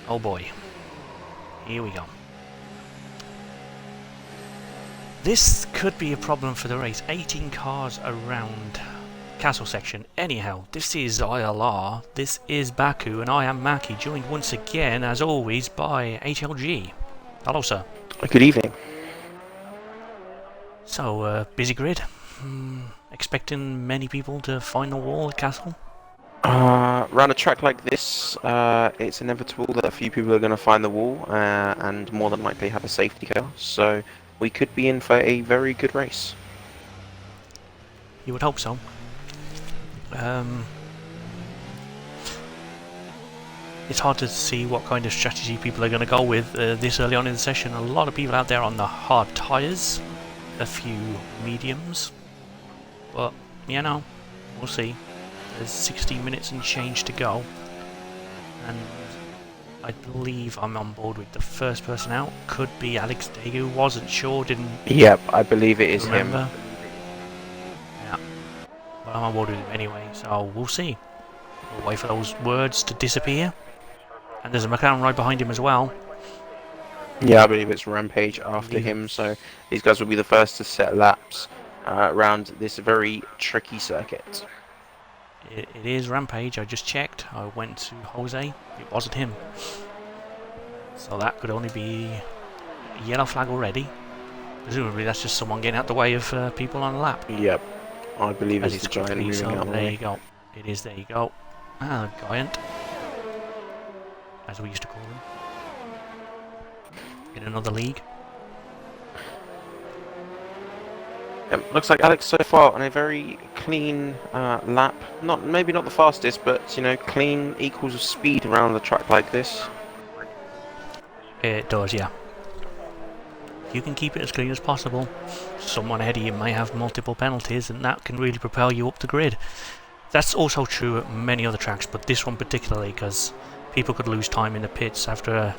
Oh boy. Here we go. This could be a problem for the race. 18 cars around castle section. Anyhow, this is ILR, this is Baku, and I am Maki, joined once again, as always, by HLG. Hello, sir. Good evening. So, busy grid. Expecting many people to find the wall at castle? Around a track like this, it's inevitable that a few people are going to find the wall, and more than likely have a safety car, so we could be in for a very good race. You would hope so. It's hard to see what kind of strategy people are going to go with this early on in the session. A lot of people out there on the hard tyres, a few mediums, but you know, we'll see. There's 60 minutes and change to go, and I believe I'm on board with the first person out. Could be Alex Dagu, wasn't sure, didn't... Yep, I believe it is remember him. Yeah, but I'm on board with him anyway, so we'll see. We'll wait for those words to disappear. And there's a McLaren right behind him as well. Yeah, I believe it's Rampage after him, so these guys will be the first to set laps around this very tricky circuit. It is Rampage, I just checked. I went to Jose, it wasn't him. So that could only be a yellow flag already. Presumably that's just someone getting out the way of people on a lap. Yep, I believe it's the giant moving so out the there way. you go. It is, there you go. Ah, the giant, as we used to call him. In another league. Looks like Alex so far on a very clean lap. Maybe not the fastest, but you know, clean equals speed around a track like this. It does, yeah. You can keep it as clean as possible. Someone ahead of you may have multiple penalties, and that can really propel you up the grid. That's also true at many other tracks, but this one particularly, because people could lose time in the pits after,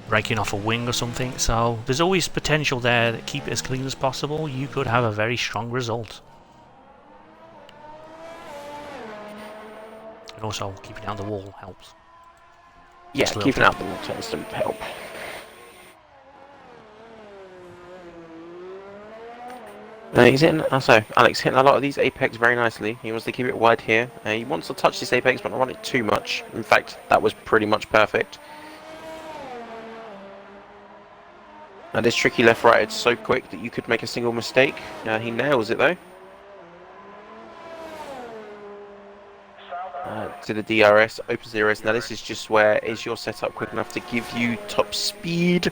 breaking off a wing or something. So there's always potential there that keep it as clean as possible. You could have a very strong result. And also keeping out the wall helps. Yeah, keeping out the wall tends to help. He's hitting, Alex hitting a lot of these apex very nicely. He wants to keep it wide here. He wants to touch this apex, but not run it too much. In fact, that was pretty much perfect. Now this tricky left-right, it's so quick that you could make a single mistake. He nails it though. To the DRS, opens the DRS. Now this is just where is your setup quick enough to give you top speed.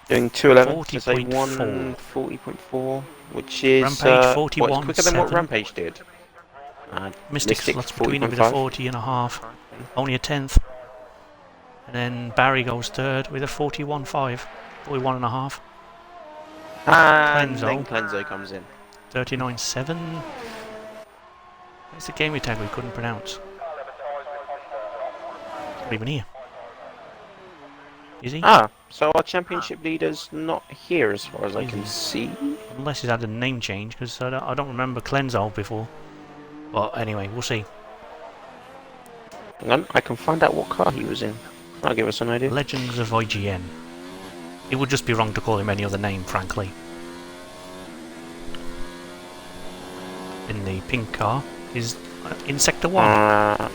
Doing 211 to say 140.4, which is quicker than what Rampage did. Mystic slots between him with a 40.5, only a tenth. And then Barry goes third with a 41.5, 41.5. And then Clenzo comes in. 39.7. It's a game tag we couldn't pronounce. Not even here. Is he? So our championship leader's not here as far as I can see. Unless he's had a name change, because I don't remember Clenzo before. But anyway, we'll see. Hang on, I can find out what car he was in. That'll give us an idea. Legends of IGN. It would just be wrong to call him any other name, frankly. In the pink car is in Sector 1.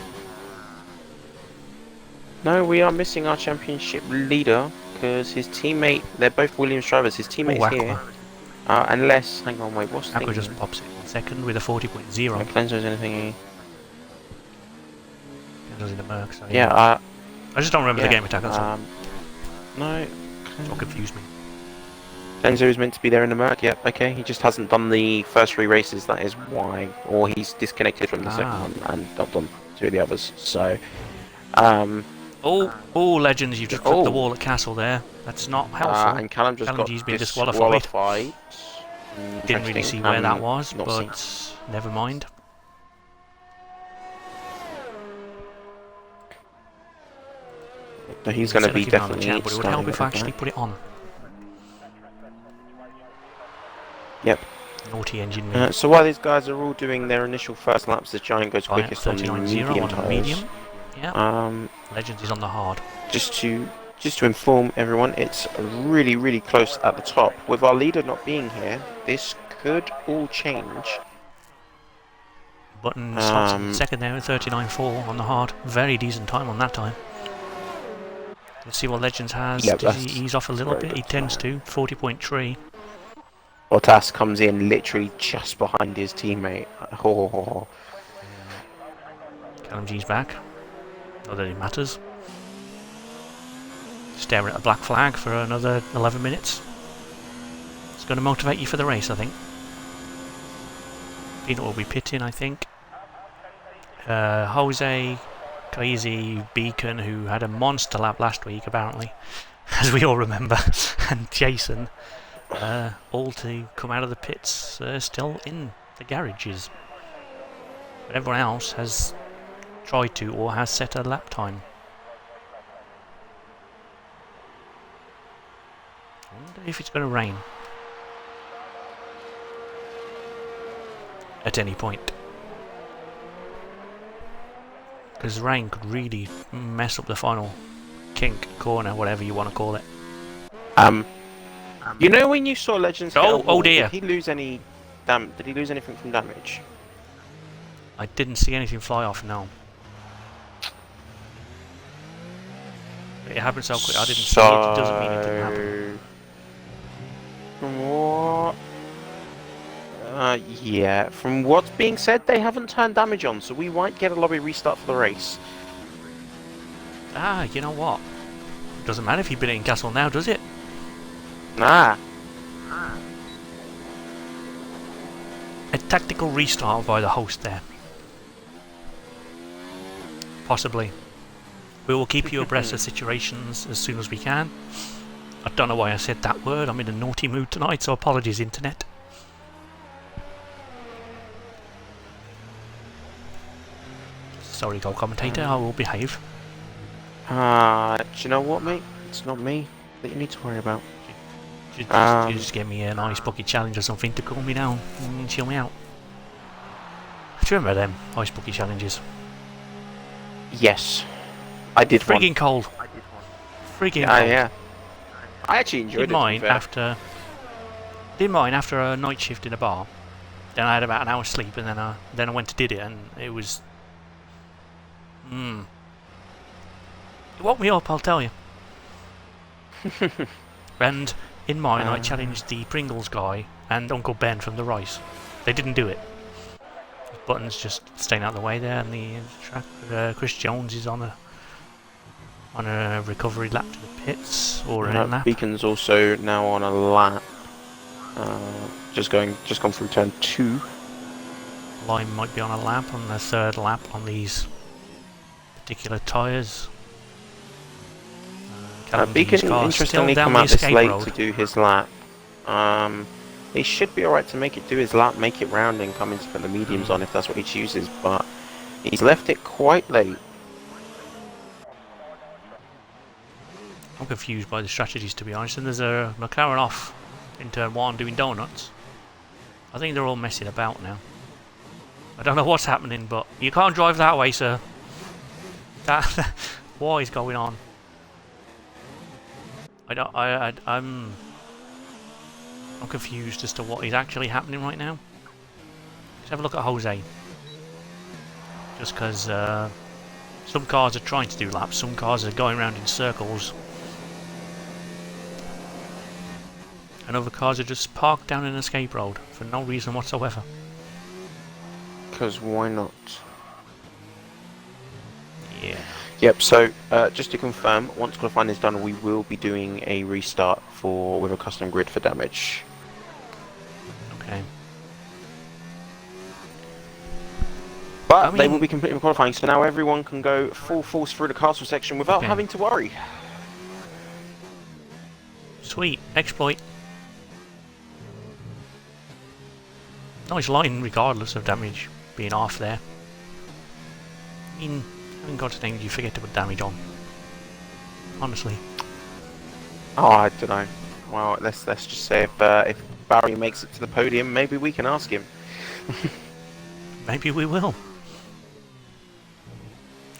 No, we are missing our championship leader because his teammate, they're both Williams drivers, his teammate's here. Unless, hang on, wait, what's the thing? just pops it in second with a 40.0. Clenzo's anything. Clenzo's in the Merc, so yeah. I just don't remember the game attack, that's all. No. Don't confuse me. Clenzo is meant to be there in the Merc, yep, okay. He just hasn't done the first 3 races, that is why. Or he's disconnected from the second one and not done 2 of the others, so... Oh, Legends, you've just clipped the wall at Castle there. That's not helpful. And Callum just got been disqualified. Didn't really see where that was, but never mind. So he's going to be definitely but it would help if I actually put it on. Yep. Naughty engine me. So while these guys are all doing their initial first laps, the Giant goes Oh, yeah, quickest on the 39.0 medium on the tyres. medium. Yeah. Legends is on the hard. Just to inform everyone, it's really close at the top. With our leader not being here, this could all change. Button stops in second there with 39.4 on the hard. Very decent time on that time. Let's see what Legends has. Yep, Does he ease off a little bit? He tends to. 40.3. Bottas comes in literally just behind his teammate. Oh. Callum G's back. Not that it matters. Staring at a black flag for another 11 minutes. It's going to motivate you for the race, I think. Peanut will be pitting, I think. Jose, Crazy, Beacon, who had a monster lap last week, apparently, as we all remember, and Jason, all to come out of the pits still in the garages. But everyone else has tried to or has set a lap time. I wonder if it's going to rain at any point. Because rain could really mess up the final kink, corner, whatever you want to call it. You know when you saw Legends hit a wall, oh dear. Did he lose any did he lose anything from damage? I didn't see anything fly off, no. It happened so quick, I didn't see it. It doesn't mean it didn't happen. From what? Yeah, from what's being said, they haven't turned damage on, so we might get a lobby restart for the race. Ah, you know what? Doesn't matter if you've been in Castle now, does it? Nah. A tactical restart by the host there. Possibly. We will keep you abreast of situations as soon as we can. I don't know why I said that word. I'm in a naughty mood tonight, so apologies, internet. Sorry, co-commentator, I will behave. Do you know what, mate? It's not me that you need to worry about. You just give me an ice bucket challenge or something to cool me down and chill me out. Do you remember them ice bucket challenges? Yes, I did. Frigging cold. Frigging cold. Yeah. I actually enjoyed it. Did mine after a night shift in a bar. Then I had about an hour's sleep, and then I went to did it, and it was. It woke me up, I'll tell you. And in mine, I challenged the Pringles guy and Uncle Ben from the Rice. They didn't do it. Button's just staying out of the way there, and the track. Chris Jones is on a recovery lap to the pits or an lap. Beacon's also now on a lap. Just gone through turn 2. Lime might be on a lap on the third lap on these particular tyres. Beacon interestingly come out this late to do his lap. He should be alright to do his lap, make it round and come in to put the mediums on if that's what he chooses, but he's left it quite late. I'm confused by the strategies, to be honest, and there's a McLaren off in turn 1 doing donuts. I think they're all messing about now. I don't know what's happening, but you can't drive that way, sir. What is going on? I'm confused as to what is actually happening right now. Let's have a look at Jose. Just because some cars are trying to do laps, some cars are going around in circles, and other cars are just parked down an escape road for no reason whatsoever. Because why not? Yeah. Yep, so just to confirm, once qualifying is done, we will be doing a restart with a custom grid for damage. Okay. But they will be completing qualifying, so now everyone can go full force through the castle section without having to worry. Sweet, exploit. Nice line regardless of damage being off there. I mean, in God's name, you forget to put damage on. Honestly. Oh, I don't know. Well, let's just say if Barry makes it to the podium, maybe we can ask him. Maybe we will.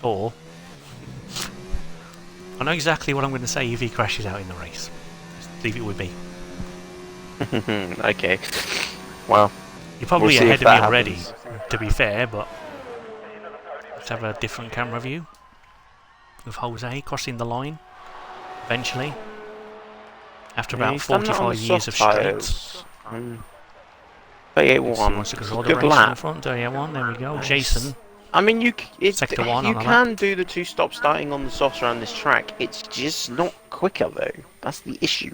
Or I know exactly what I'm going to say if he crashes out in the race. Just leave it with me. Okay. Well, you're probably ahead of me already, to be fair, but let's have a different camera view of Jose crossing the line eventually after about 45 years of straights. 38-1. Wants to control the race in the front. 38-1. There we go. Jason. I mean, you Sector 1 you can do the 2-stop starting on the softs around this track. It's just not quicker though. That's the issue.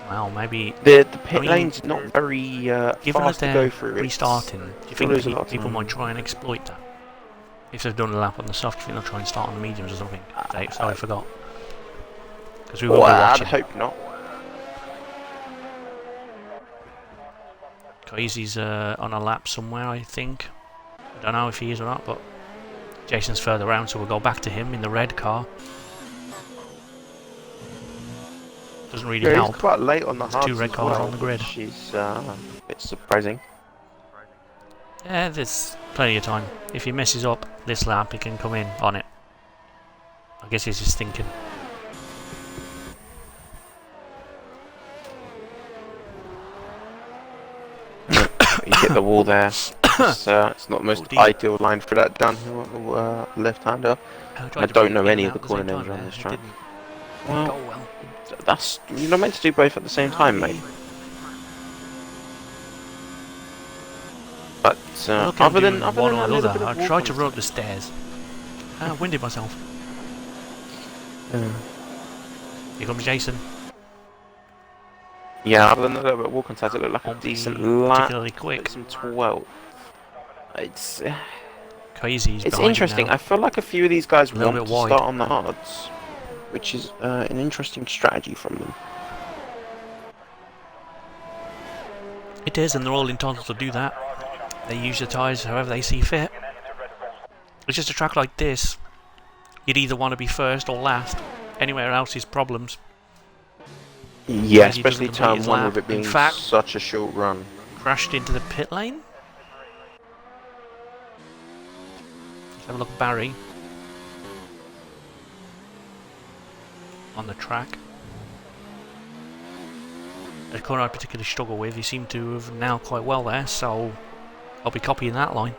Well, maybe the pit lane's not very fast to go through. Restarting. Do you think people might try and exploit that? If they've done a lap on the soft, do you think they'll try and start on the mediums or something? So I forgot. Because we will be watching. I'd hope not. Crazy's on a lap somewhere, I think. I don't know if he is or not, but Jason's further around, so we'll go back to him in the red car. Doesn't really help. He's quite late on the hards. 2 red cars on the grid. Which is a bit surprising. Yeah, there's plenty of time. If he messes up this lap, he can come in on it. I guess he's just thinking. You hit the wall there. It's not the most ideal line for that downhill left-hander. I don't know any of the corner names around this track. Well, that's, you're not meant to do both at the same time, mate. But other than one or the other, I tried to run up the stairs. I winded myself. Here comes Jason. Yeah, other than a little bit of walk on sides, it looked like a decent lap. Particularly quick. Some 12. It's Crazy. It's interesting. I feel like a few of these guys want to wide. start on the hards, which is an interesting strategy from them. It is, and they're all entitled to do that. They use the tyres however they see fit. It's just a track like this. You'd either want to be first or last. Anywhere else is problems. Yeah, especially turn 1 with it being such a short run. Crashed into the pit lane. Let's have a look at Barry. On the track. The corner I particularly struggle with, he seemed to have nailed quite well there, so I'll be copying that line.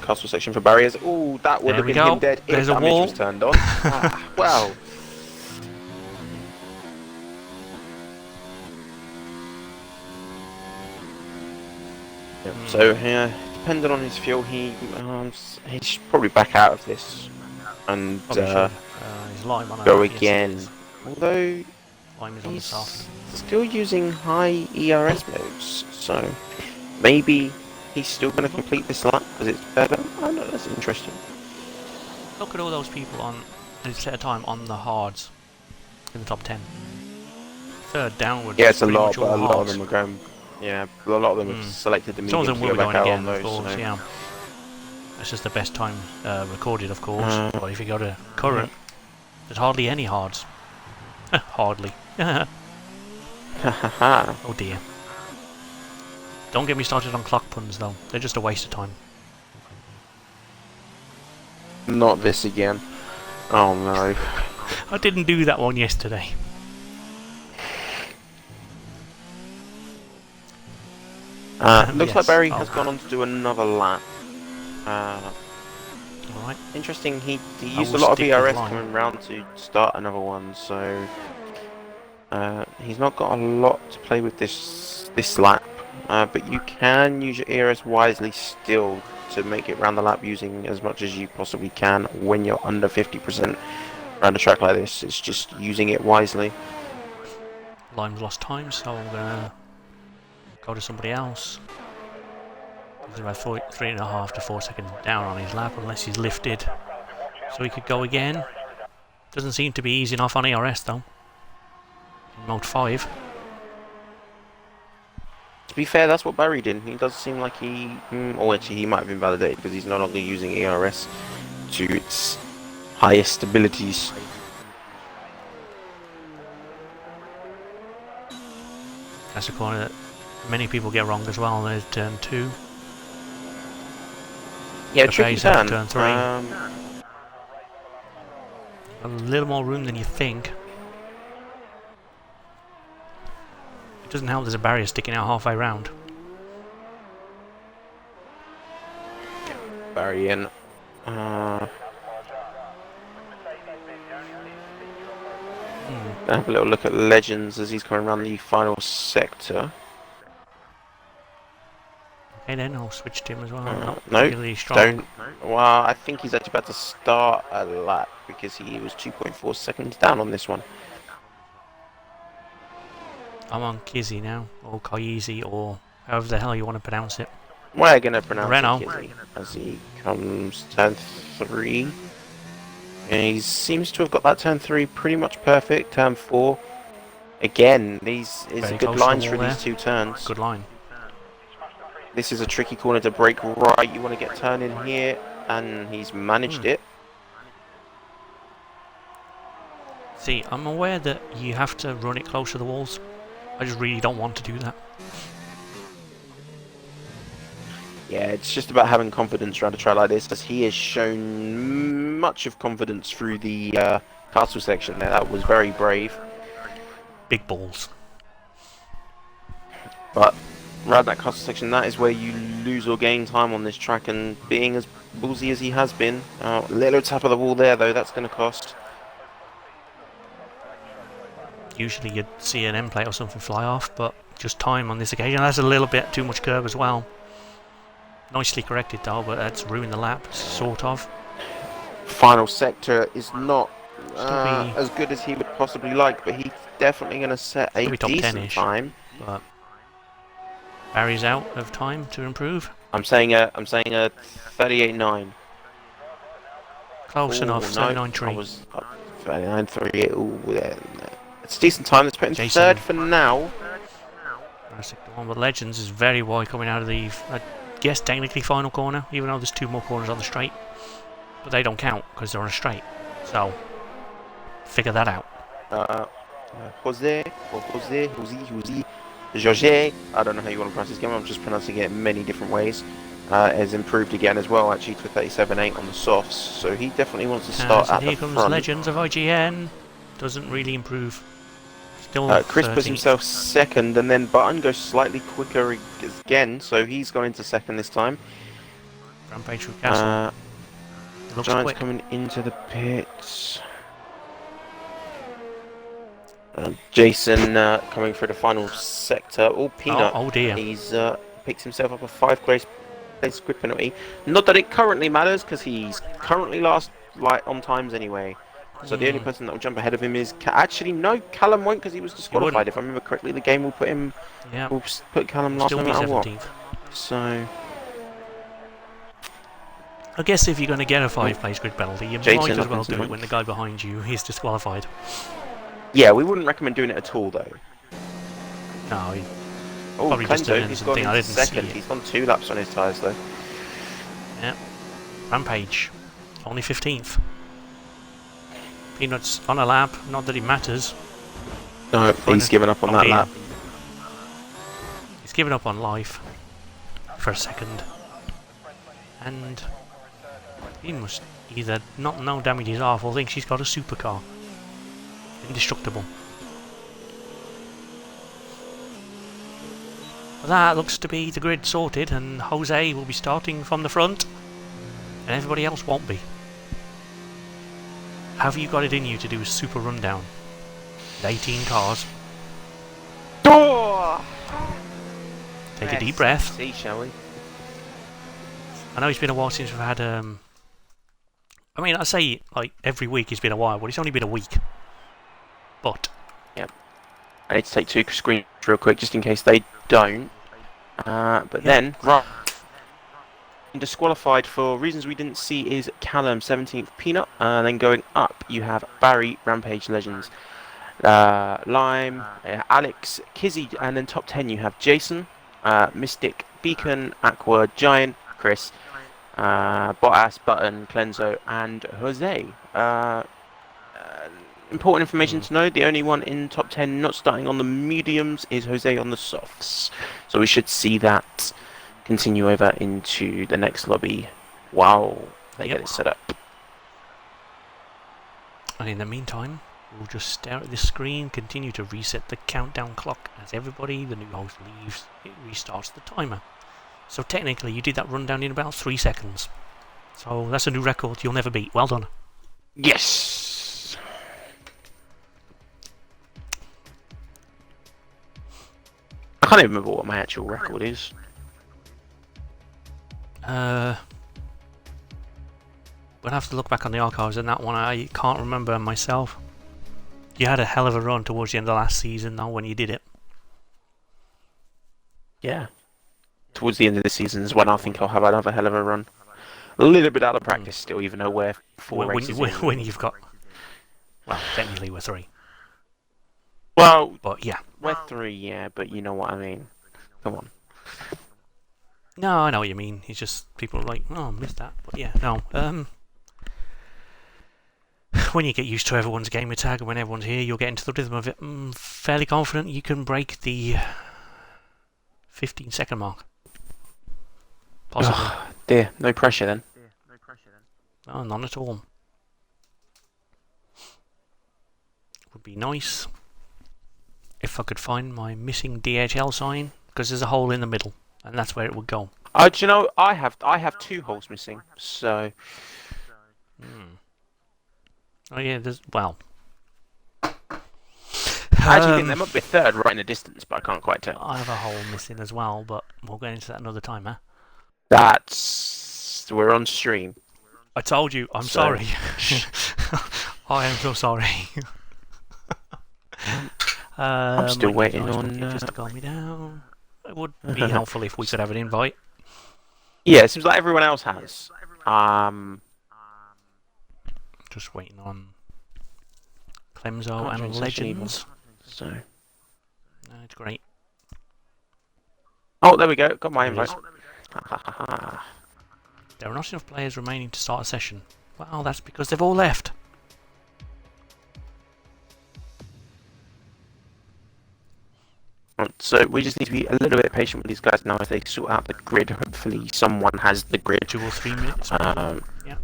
Castle section for barriers. Ooh, that would have been him dead if damage was turned on. Well. So here, depending on his fuel, he's probably back out of this and go again. Although he's still using high ERS modes, so maybe he's still going to complete this lap because it's better. I don't know, that's interesting. Look at all those people on a set of time on the hards in the top 10. Third downwards. Yeah, it's a lot, but a lot of them are going. Yeah, a lot of them have selected the medium to go back out on those. Course, yeah. That's just the best time recorded, of course. But if you go to current, there's hardly any hards. Hardly. Oh dear. Don't get me started on clock puns though. They're just a waste of time. Not this again. Oh no. I didn't do that one yesterday. Looks like Barry has gone on to do another lap. Alright. Interesting, he used a lot of ERS coming round to start another one, so he's not got a lot to play with this lap. But you can use your ERS wisely still to make it round the lap using as much as you possibly can when you're under 50% around a track like this. It's just using it wisely. Lime's lost time, so I'm gonna go to somebody else. He's about 3.5 to 4 seconds down on his lap unless he's lifted. So he could go again. Doesn't seem to be easy enough on ERS though. In mode 5. To be fair, that's what Barry did. He does seem like he... or actually, he might have invalidated because he's no longer using ERS to its highest abilities. That's a corner that many people get wrong as well. There's turn 2. Yeah, tricky turn. Turn 3. A little more room than you think. It doesn't help there's a barrier sticking out halfway round. Barry in. Have a little look at Legends as he's coming around the final sector. Okay then, I'll switch to him as well. No, really strong. don't. Well, I think he's actually about to start a lap because he was 2.4 seconds down on this one. I'm on Kizzy now, or Kaizi, or however the hell you want to pronounce it. We're going to pronounce Renault. it Kizzy as he comes turn 3. And he seems to have got that turn 3 pretty much perfect. Turn 4. Again, these is good lines for these 2 turns. Good line. This is a tricky corner to break right. You want to get turn in here, and he's managed it. See, I'm aware that you have to run it close to the walls. I just really don't want to do that. Yeah, it's just about having confidence around a track like this, as he has shown much of confidence through the castle section there. That was very brave. Big balls. But around that castle section, that is where you lose or gain time on this track, and being as ballsy as he has been, little tap of the wall there though, that's going to cost. Usually you'd see an end plate or something fly off, but just time on this occasion. That's a little bit too much curve as well. Nicely corrected though, but that's ruined the lap, sort of. Final sector is not as good as he would possibly like, but he's definitely going to set a decent time. But Barry's out of time to improve. I'm saying a 38.9. Close enough. 39.3. I was 39.3. Ooh, yeah. It's a decent time. Let's put him Jason. third for now. That's the one with Legends is very wide coming out of the, I guess technically final corner, even though there's 2 more corners on the straight. But they don't count because they're on a straight. So figure that out. Jose, I don't know how you want to pronounce this game. I'm just pronouncing it many different ways. Has improved again as well, actually, to 37.8 on the softs. So he definitely wants to start at the front. Here comes Legends of IGN. Doesn't really improve. Still Chris puts himself second, and then Button goes slightly quicker again, so he's gone into second this time. Rampage through Castle. Giants coming into the pits. Jason coming through the final sector. Oh, Peanut. Oh dear. He's picked himself up a 5 place grid penalty. Not that it currently matters, because he's currently last on times anyway. So the only person that will jump ahead of him is actually no, Callum won't, because he was disqualified. If I remember correctly, the game will put him. Yeah. We'll put Callum last no matter what. So I guess if you're going to get a 5 place grid penalty, you might as well do it when the guy behind you is disqualified. Yeah, we wouldn't recommend doing it at all, though. No. Probably just doing something I didn't second. See. He's gone 2 laps on his tyres, though. Yeah. Rampage. Only 15th. Peanut's on a lap, not that it matters. No, he's given up on that lap. He's given up on life for a second. And he must either not know damages off or think she's got a supercar. Indestructible. Well, that looks to be the grid sorted, and Jose will be starting from the front, and everybody else won't be. Have you got it in you to do a super rundown? With 18 cars. Take a deep breath. See, shall we? I know it's been a while since we've had. I mean, I say like every week it's been a while, but it's only been a week. But yep. I need to take 2 screens real quick just in case they don't. But then, right. Disqualified for reasons we didn't see is Callum, 17th Peanut, and then going up you have Barry, Rampage Legends, Lime, Alex, Kizzy, and then top 10 you have Jason, Mystic, Beacon, Aqua, Giant, Chris, Bottas, Button, Clenzo, and Jose. Important information to know, the only one in top 10 not starting on the mediums is Jose on the softs. So we should see that continue over into the next lobby while they get it set up. And in the meantime, we'll just stare at this screen, continue to reset the countdown clock. As everybody, the new host leaves, it restarts the timer. So technically, you did that rundown in about 3 seconds. So that's a new record you'll never beat. Well done. Yes! I can't even remember what my actual record is. We'll have to look back on the archives on that one. I can't remember myself. You had a hell of a run towards the end of last season, though, when you did it. Yeah. Towards the end of the season is when I think I'll have another hell of a run. A little bit out of practice still, even though we're 4 races in. When you've got... Well, technically we're 3. Well, but yeah. We're 3, yeah, but you know what I mean. Come on. No, I know what you mean. It's just people are like, oh, I missed that. But yeah, no. When you get used to everyone's gamer tag and when everyone's here, you'll get into the rhythm of it. I'm fairly confident you can break the 15-second mark. Possibly. Oh, dear, no pressure then. No, none at all. Would be nice if I could find my missing DHL sign, because there's a hole in the middle, and that's where it would go. Do you know, I have 2 holes missing, so... Oh yeah, there's... well... I actually think there might be a third right in the distance, but I can't quite tell. I have a hole missing as well, but we'll get into that another time, huh? We're on stream. I told you, I'm sorry. I am so sorry. I'm still waiting on... Just to calm me down. It would be helpful if we could have an invite. Yeah, it seems like everyone else has. Just waiting on Clemzo and Legends. So. It's great. Oh, there we go. Got my invite. There are not enough players remaining to start a session. Well, that's because they've all left. So we just need to be a little bit patient with these guys now as they sort out the grid. Hopefully someone has the grid. 2 or 3 minutes. Yeah.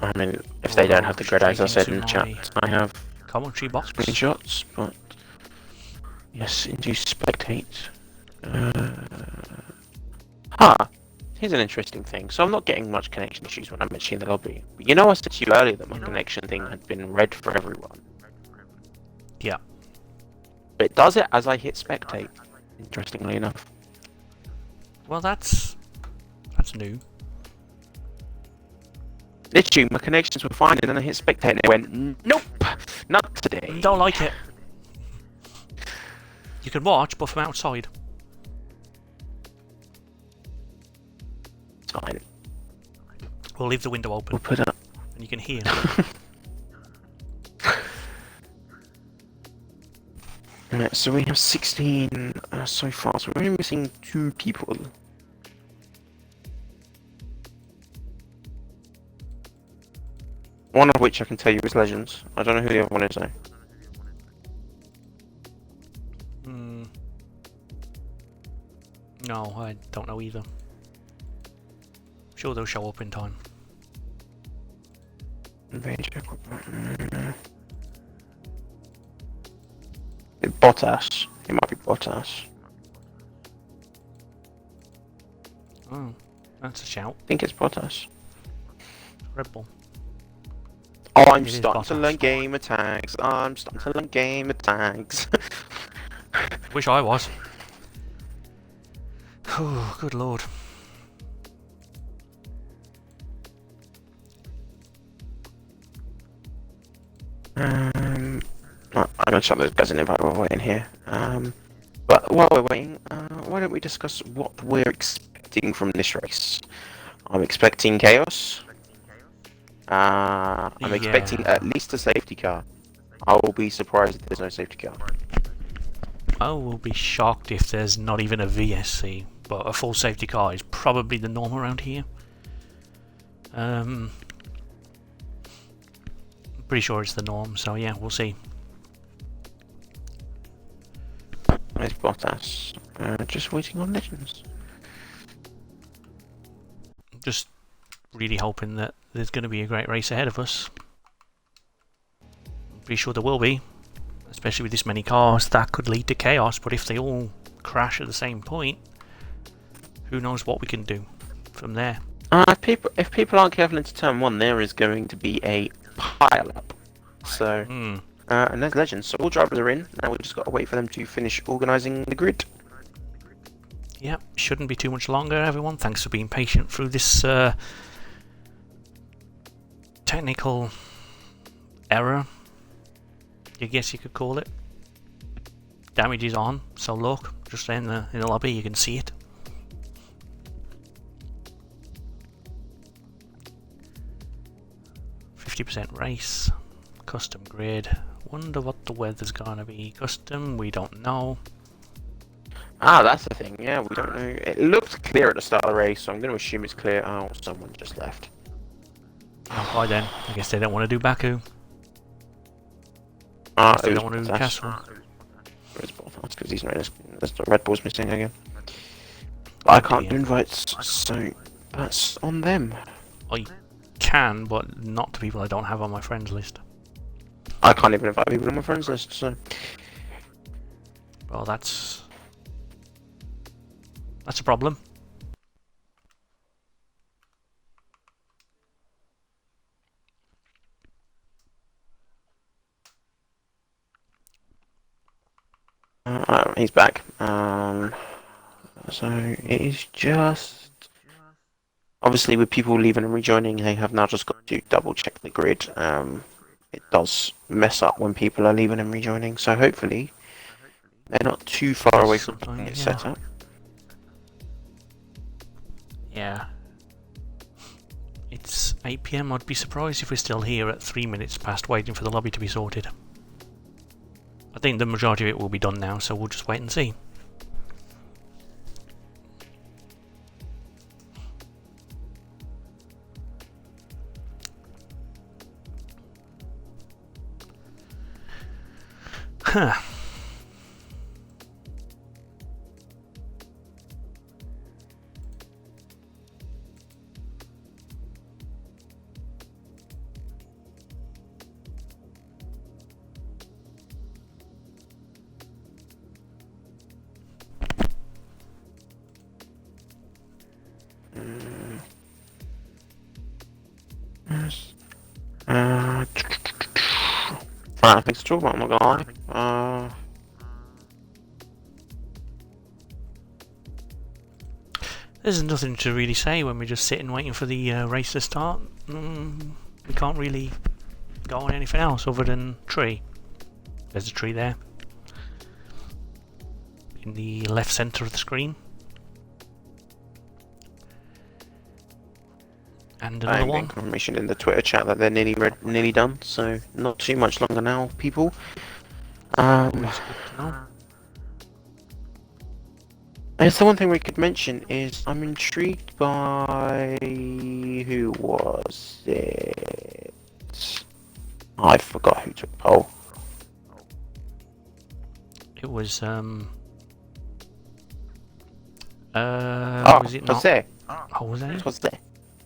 I mean, if they don't have the grid, as I said in the chat, I have commentary box screenshots, but yes, induce spectate. Here's an interesting thing. So I'm not getting much connection issues when I'm mentioning the lobby. But you know, I said to you earlier that my connection thing had been red for everyone. Yeah. But it does it as I hit spectate, interestingly enough. Well, that's new. Literally, my connections were fine, and then I hit spectate, and it went, nope, not today. Don't like it. You can watch, but from outside. It's fine. We'll leave the window open. We'll put up. And you can hear. Right, so we have 16 so far, so we're only missing 2 people. One of which I can tell you is Legends. I don't know who the other one is though. No, I don't know either. Sure they'll show up in time. Bottas. It might be Bottas. Oh, that's a shout. I think it's Bottas. Red Bull. Oh, I'm starting to learn gamer tags. I'm starting to learn gamer tags. Wish I was. Oh, good lord. I'm gonna shut those guys in invite while we're waiting here. But while we're waiting, why don't we discuss what we're expecting from this race? I'm expecting chaos. I'm expecting at least a safety car. I will be surprised if there's no safety car. I will be shocked if there's not even a VSC, but a full safety car is probably the norm around here. Pretty sure it's the norm, so yeah, we'll see. Where's Bottas? Just waiting on Legends. Just really hoping that there's going to be a great race ahead of us. Pretty sure there will be, especially with this many cars. That could lead to chaos, but if they all crash at the same point, who knows what we can do from there. If people aren't careful into turn 1, there is going to be a pile-up. So, and there's Legends. So all drivers are in. Now we've just got to wait for them to finish organising the grid. Yep, shouldn't be too much longer, everyone. Thanks for being patient through this technical error, I guess you could call it. Damage is on, so look, just in the lobby you can see it. %50 race, custom grid. Wonder what the weather's gonna be. Custom, we don't know. That's the thing, yeah, we don't know. It looked clear at the start of the race, so I'm going to assume it's clear. Oh, someone just left. Oh, bye then. I guess they don't want to do Baku. They don't want to do Castle. Where's Bottas? Because he's not. The Red Bull's missing again. I can't do invites, so that's on them. I can, but not to people I don't have on my friends list. I can't even invite people on my friends list, so. Well, that's a problem. He's back. So it is just obviously with people leaving and rejoining, they have now just got to double check the grid. It does mess up when people are leaving and rejoining, so hopefully they're not too far away from getting it set up. Yeah. It's 8 PM. I'd be surprised if we're still here at 3 minutes past waiting for the lobby to be sorted. I think the majority of it will be done now, so we'll just wait and see. Huh. I think it's true, but I'm not gonna lie. There's nothing to really say when we're just sitting waiting for the race to start. We can't really go on anything else other than tree. There's a tree there in the left centre of the screen. And another one. Confirmation in the Twitter chat that they're nearly done, so not too much longer now, people. It's the one thing we could mention is I'm intrigued by who was it? I forgot who took pole. It was was it not? Jose. Oh, was it?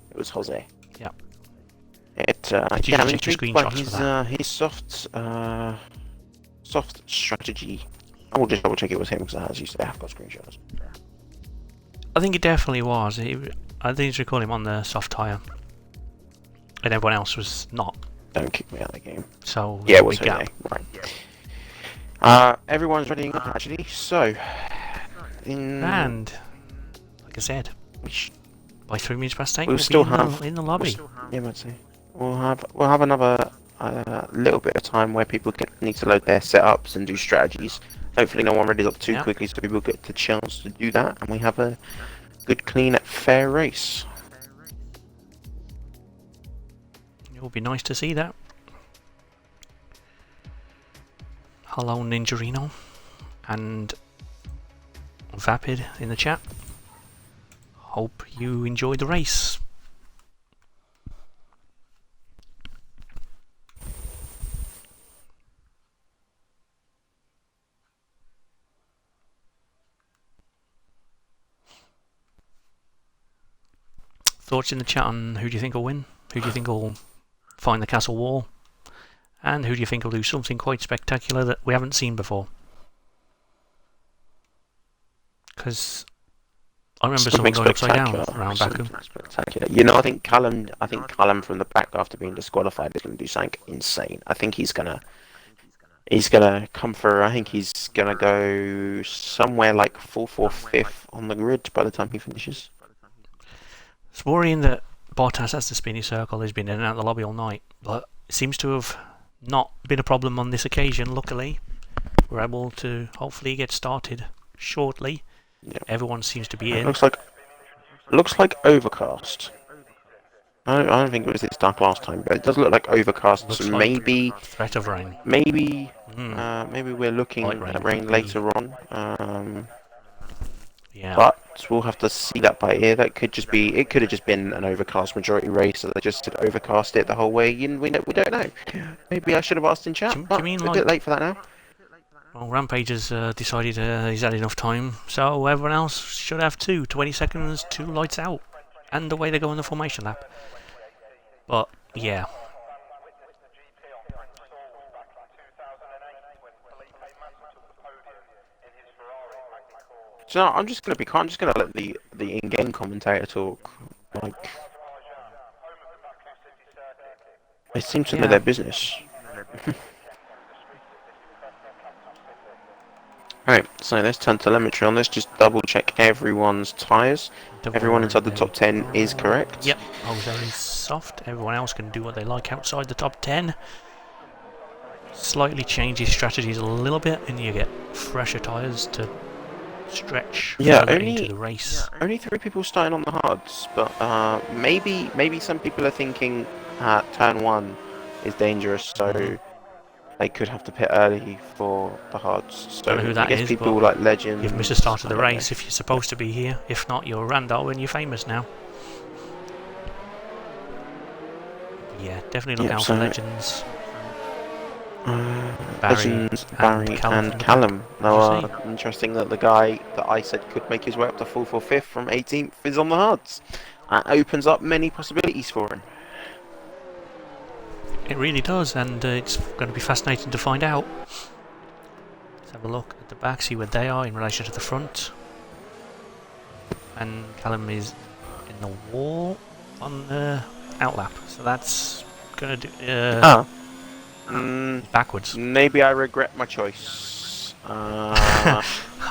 It was Jose. Yeah. I'm intrigued by his soft strategy. I will just double check it was him because as you say, I've got screenshots. I think it definitely was. I think you call him on the soft tyre, and everyone else was not. Don't kick me out of the game. So yeah, it was Jose. Right. Everyone's ready actually. So, and like I said, by 3 minutes past 8, we'll still have in the lobby. We'll have another little bit of time where people need to load their setups and do strategies. Hopefully, no one readies up too quickly, so people get the chance to do that, and we have a good, clean, fair race. It will be nice to see that. Hello, Ninjarino, and Vapid in the chat. Hope you enjoyed the race. Thoughts in the chat on who do you think will win? Who do you think will find the castle wall? And who do you think will do something quite spectacular that we haven't seen before? Because I remember someone going upside down around Baku. Spectacular. You know, I think Callum from the back after being disqualified is going to do something insane. I think he's gonna come for. I think he's gonna go somewhere like 4th or 5th on the grid by the time he finishes. It's worrying that Bottas has the spinny circle. He's been in and out of the lobby all night, but it seems to have not been a problem on this occasion. Luckily, we're able to hopefully get started shortly. Yep. Everyone seems to be in. Looks like overcast. I don't think it was this dark last time, but it does look like overcast. Looks so like maybe threat of rain. Maybe we're looking at rain later on. Yeah. But we'll have to see that by ear. It could have just been an overcast majority race, so they just did overcast it the whole way. We don't know. Maybe I should have asked in chat. Do you mean a bit late for that now. Well, Rampage has decided he's had enough time, so everyone else should have 20 seconds, 2 lights out, and away they go in the formation lap. But yeah. So no, I'm just gonna let the in-game commentator talk. Like, they seem to know their business. Alright, so let's turn telemetry on. Let's just double check everyone's tyres. Everyone inside the top 10 is correct. Yep, Jose is soft. Everyone else can do what they like outside the top 10. Slightly change his strategies a little bit, and you get fresher tyres to stretch into the race. Only 3 people starting on the hards, but maybe some people are thinking turn 1 is dangerous, so they could have to pit early for the hards. So don't know who that I guess is, people like Legend. You've missed the start of the race if you're supposed to be here. If not, you're Randall and you're famous now. Yeah, definitely look out for Legends. Barry and Callum. Now, interesting that the guy that I said could make his way up to 4th or 5th from 18th is on the hards. That opens up many possibilities for him. It really does, and it's going to be fascinating to find out. Let's have a look at the back, see where they are in relation to the front. And Callum is in the wall on the outlap, so that's going to do backwards. Maybe I regret my choice. I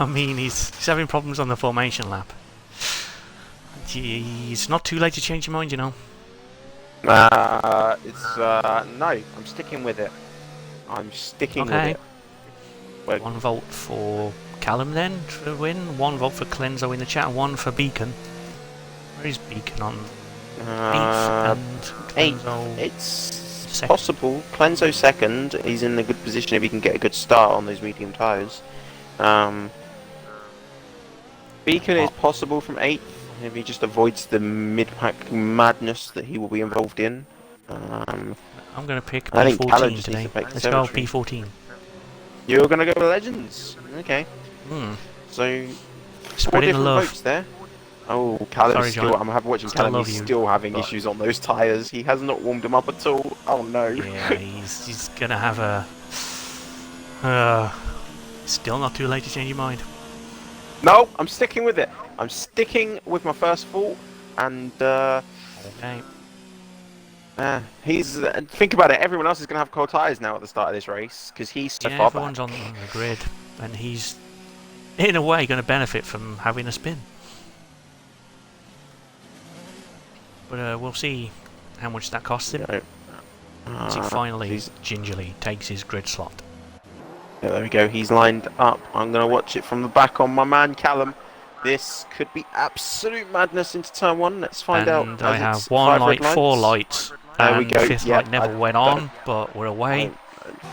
mean, he's having problems on the formation lap. It's not too late to change your mind, you know. No, I'm sticking with it. I'm sticking with it. Wait. 1 vote for Callum then to win, 1 vote for Clenzo in the chat, and 1 for Beacon. Where is Beacon on? 8th and 8th. It's possible. Clenzo 2nd. He's in a good position if he can get a good start on those medium tyres. Beacon is possible from 8th. If he just avoids the mid-pack madness that he will be involved in. I'm going to pick P14 today. Let's go P14. You're going to go with Legends? Okay. So, 4 different votes there. Oh, Callum's still... I'm watching Callum. He's still having issues on those tyres. He has not warmed them up at all. Oh, no. Yeah, he's going to have a... still not too late to change your mind. No, I'm sticking with it. I'm sticking with my first thought, and okay. He's think about it. Everyone else is going to have cold tyres now at the start of this race because he's so far back. Everyone's on the grid, and he's in a way going to benefit from having a spin. But we'll see how much that costs him. As he finally gingerly takes his grid slot. Yeah, there we go. He's lined up. I'm going to watch it from the back on my man Callum. This could be absolute madness into turn 1. Let's find out. And I have 1 light, 4 lights. There we go. 5th light never went on, but we're away.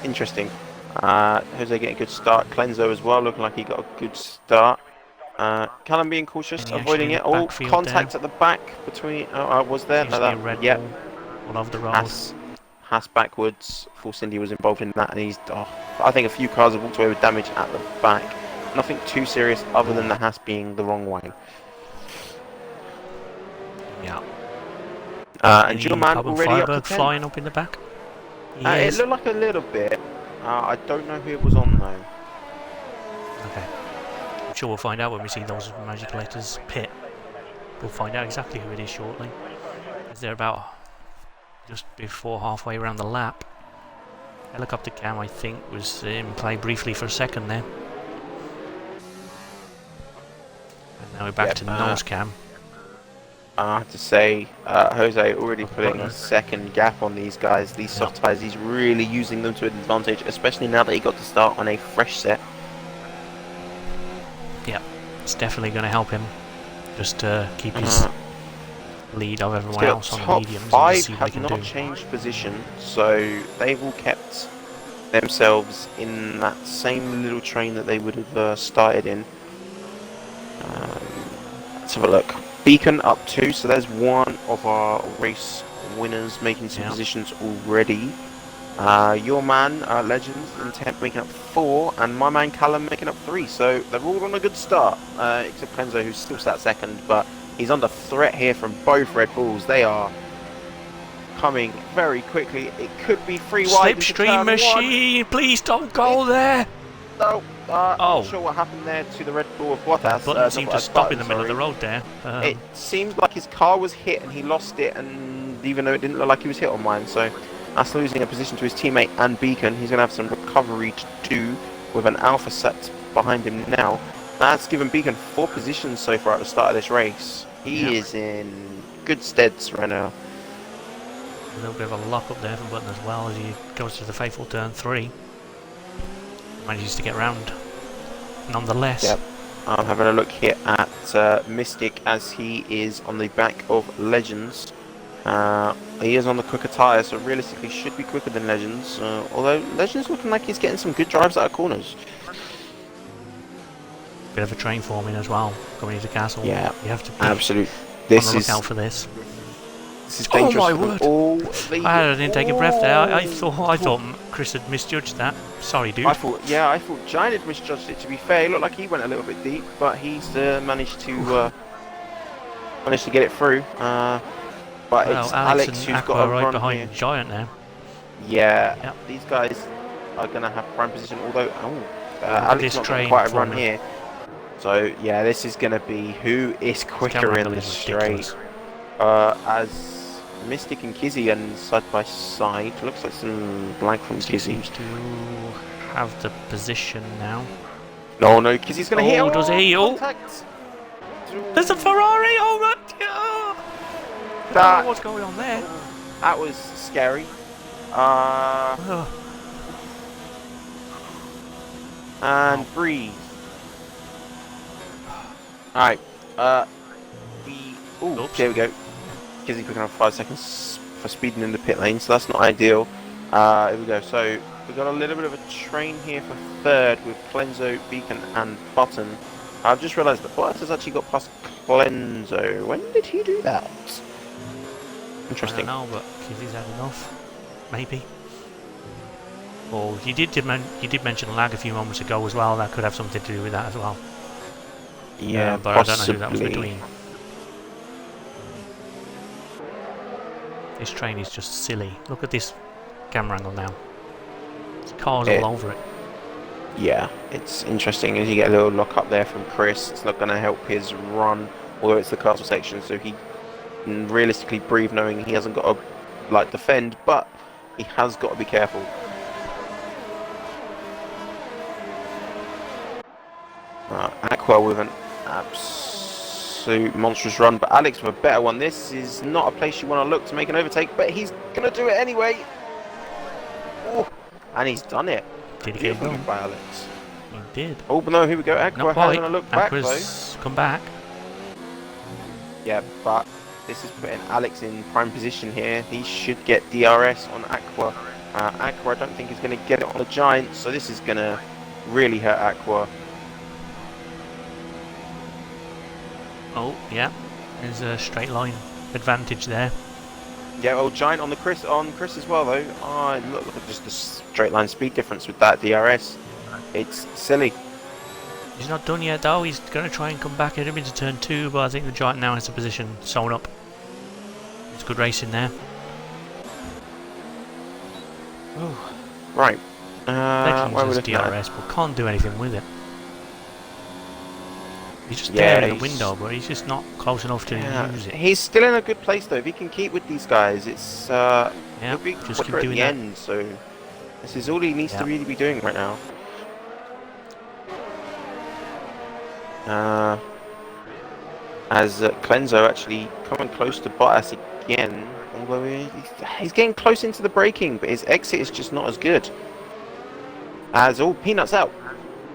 Interesting. Jose getting a good start. Clenzo as well, looking like he got a good start. Callum being cautious, avoiding it. Oh, contact at the back between. Was there? No, that. Yeah. All over the road. Haas backwards. Force Indy was involved in that, and he's. I think a few cars have walked away with damage at the back. Nothing too serious, other than the Haas being the wrong way. Yeah. And your man already up to 10. Flying up in the back. It looked like a little bit. I don't know who it was on though. Okay. I'm sure we'll find out when we see those Magicolators pit. We'll find out exactly who it is shortly. As they're about just before halfway around the lap. Helicopter cam, I think, was in play briefly for a second there. And now we're back to nose cam. I have to say, Jose already putting a second gap on these guys. These soft tyres, he's really using them to an advantage, especially now that he got to start on a fresh set. Yeah, it's definitely going to help him. Just keep his lead of everyone else on the mediums. Top 5 have not changed position, so they've all kept themselves in that same little train that they would have started in. Let's have a look. Beacon up 2, so there's one of our race winners making some positions already. Your man, Legends, in 10th making up 4, and my man Callum making up 3, so they're all on a good start, except Clenzo, who's still sat second, but he's under threat here from both Red Bulls. They are coming very quickly. It could be 3 wide. Slipstream machine, please don't go there! No. Not sure what happened there to the Red Bull of Bottas. Button seemed to stop in the middle of the road there. It seems like his car was hit and he lost it, and even though it didn't look like he was hit on mine, so that's losing a position to his teammate and Beacon. He's going to have some recovery to do with an Alpha set behind him now. That's given Beacon 4 positions so far at the start of this race. He is in good steads right now. A little bit of a lock up there from Button as well as he goes to the faithful turn 3. Manages to get round nonetheless. Yep. I'm having a look here at Mystic as he is on the back of Legends. He is on the quicker tyre, so realistically should be quicker than Legends. Although Legends looking like he's getting some good drives out of corners. Bit of a train forming as well, coming into Castle. Yeah, you have to be absolute. on the lookout for this. This is dangerous. Oh my word! I didn't take a breath there. I thought Chris had misjudged that. Sorry, dude. I thought Giant had misjudged it. To be fair, it looked like he went a little bit deep, but he's managed to get it through. But it's Alex who's got a right run behind here. Giant now. Yeah, these guys are going to have prime position. Although Alex not got quite a run here. So yeah, this is going to be who is quicker in the straight. As Mystic and Kizzy and side by side. Looks like some blank from Kizzy. Seems to have the position now. No, Kizzy's going to hit. Oh, does he? Oh, there's a Ferrari. Oh, right. I don't know what's going on there. That was scary. And breathe. Alright. There we go. Kizzy picking up 5 seconds for speeding in the pit lane, so that's not ideal. Here we go. So we've got a little bit of a train here for third with Clenzo, Beacon, and Button. I've just realised that Bottas has actually got past Clenzo. When did he do that? Interesting. I don't know, but Kizzy's had enough. Maybe. Well, you did mention lag a few moments ago as well. That could have something to do with that as well. Yeah, but possibly. I don't know who that was between. This train is just silly. Look at this camera angle now. There's cars all over it. Yeah, it's interesting as you get a little lock up there from Chris. It's not going to help his run, although it's the castle section, so he can realistically breathe knowing he hasn't got to defend, but he has got to be careful. Aqua with an absolute monstrous run, but Alex with a better one. This is not a place you want to look to make an overtake, but he's going to do it anyway. Oh, and he's done it. Did he get it by Alex? He did. Oh, but no, here we go. Aqua has going to look back, Aqua's come back. Yeah, but this is putting Alex in prime position here. He should get DRS on Aqua Aqua, I don't think is going to get it on the Giant, so this is going to really hurt Aqua. Oh, yeah. There's a straight line advantage there. Yeah, well, Giant on Chris as well, though. Oh, look at just the straight line speed difference with that DRS. It's silly. He's not done yet, though. He's going to try and come back into turn 2, but I think the Giant now has the position sewn up. It's good racing there. Ooh. Right. Legends has DRS, but can't do anything with it. He's just there in the window, but he's just not close enough to use it. He's still in a good place, though. If he can keep with these guys, it's he'll be quicker at the end. So this is all he needs to really be doing right now. As Clenzo actually coming close to Bottas again, although he's getting close into the braking, but his exit is just not as good. As all Peanuts out.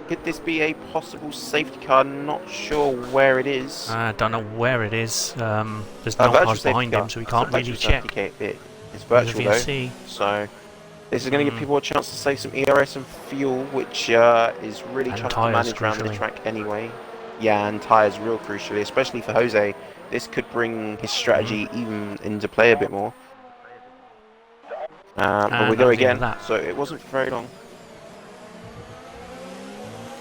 Could this be a possible safety car? Not sure where it is. I don't know where it is. There's no cars behind him, so we can't really check. It's virtual though, so this is going to give people a chance to save some ERS and fuel, which is really tough to manage around the track anyway. Yeah, and tyres real crucially, especially for Jose. This could bring his strategy even into play a bit more. But we go again, so it wasn't for very long.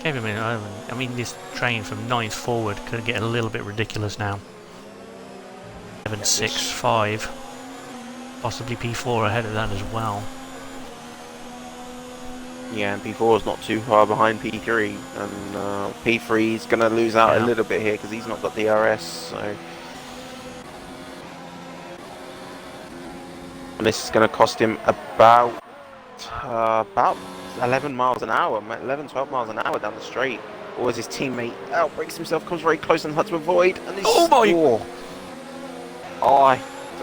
Give him a minute. I mean, this train from 9th forward could get a little bit ridiculous now. 7, 6, 5. Possibly P4 ahead of that as well. Yeah, and P4 is not too far behind P3, and P3 is going to lose out a little bit here because he's not got DRS. So, and this is going to cost him about 11 miles an hour, 11, 12 miles an hour down the straight. Or as his teammate outbreaks himself, comes very close and hard to avoid. And this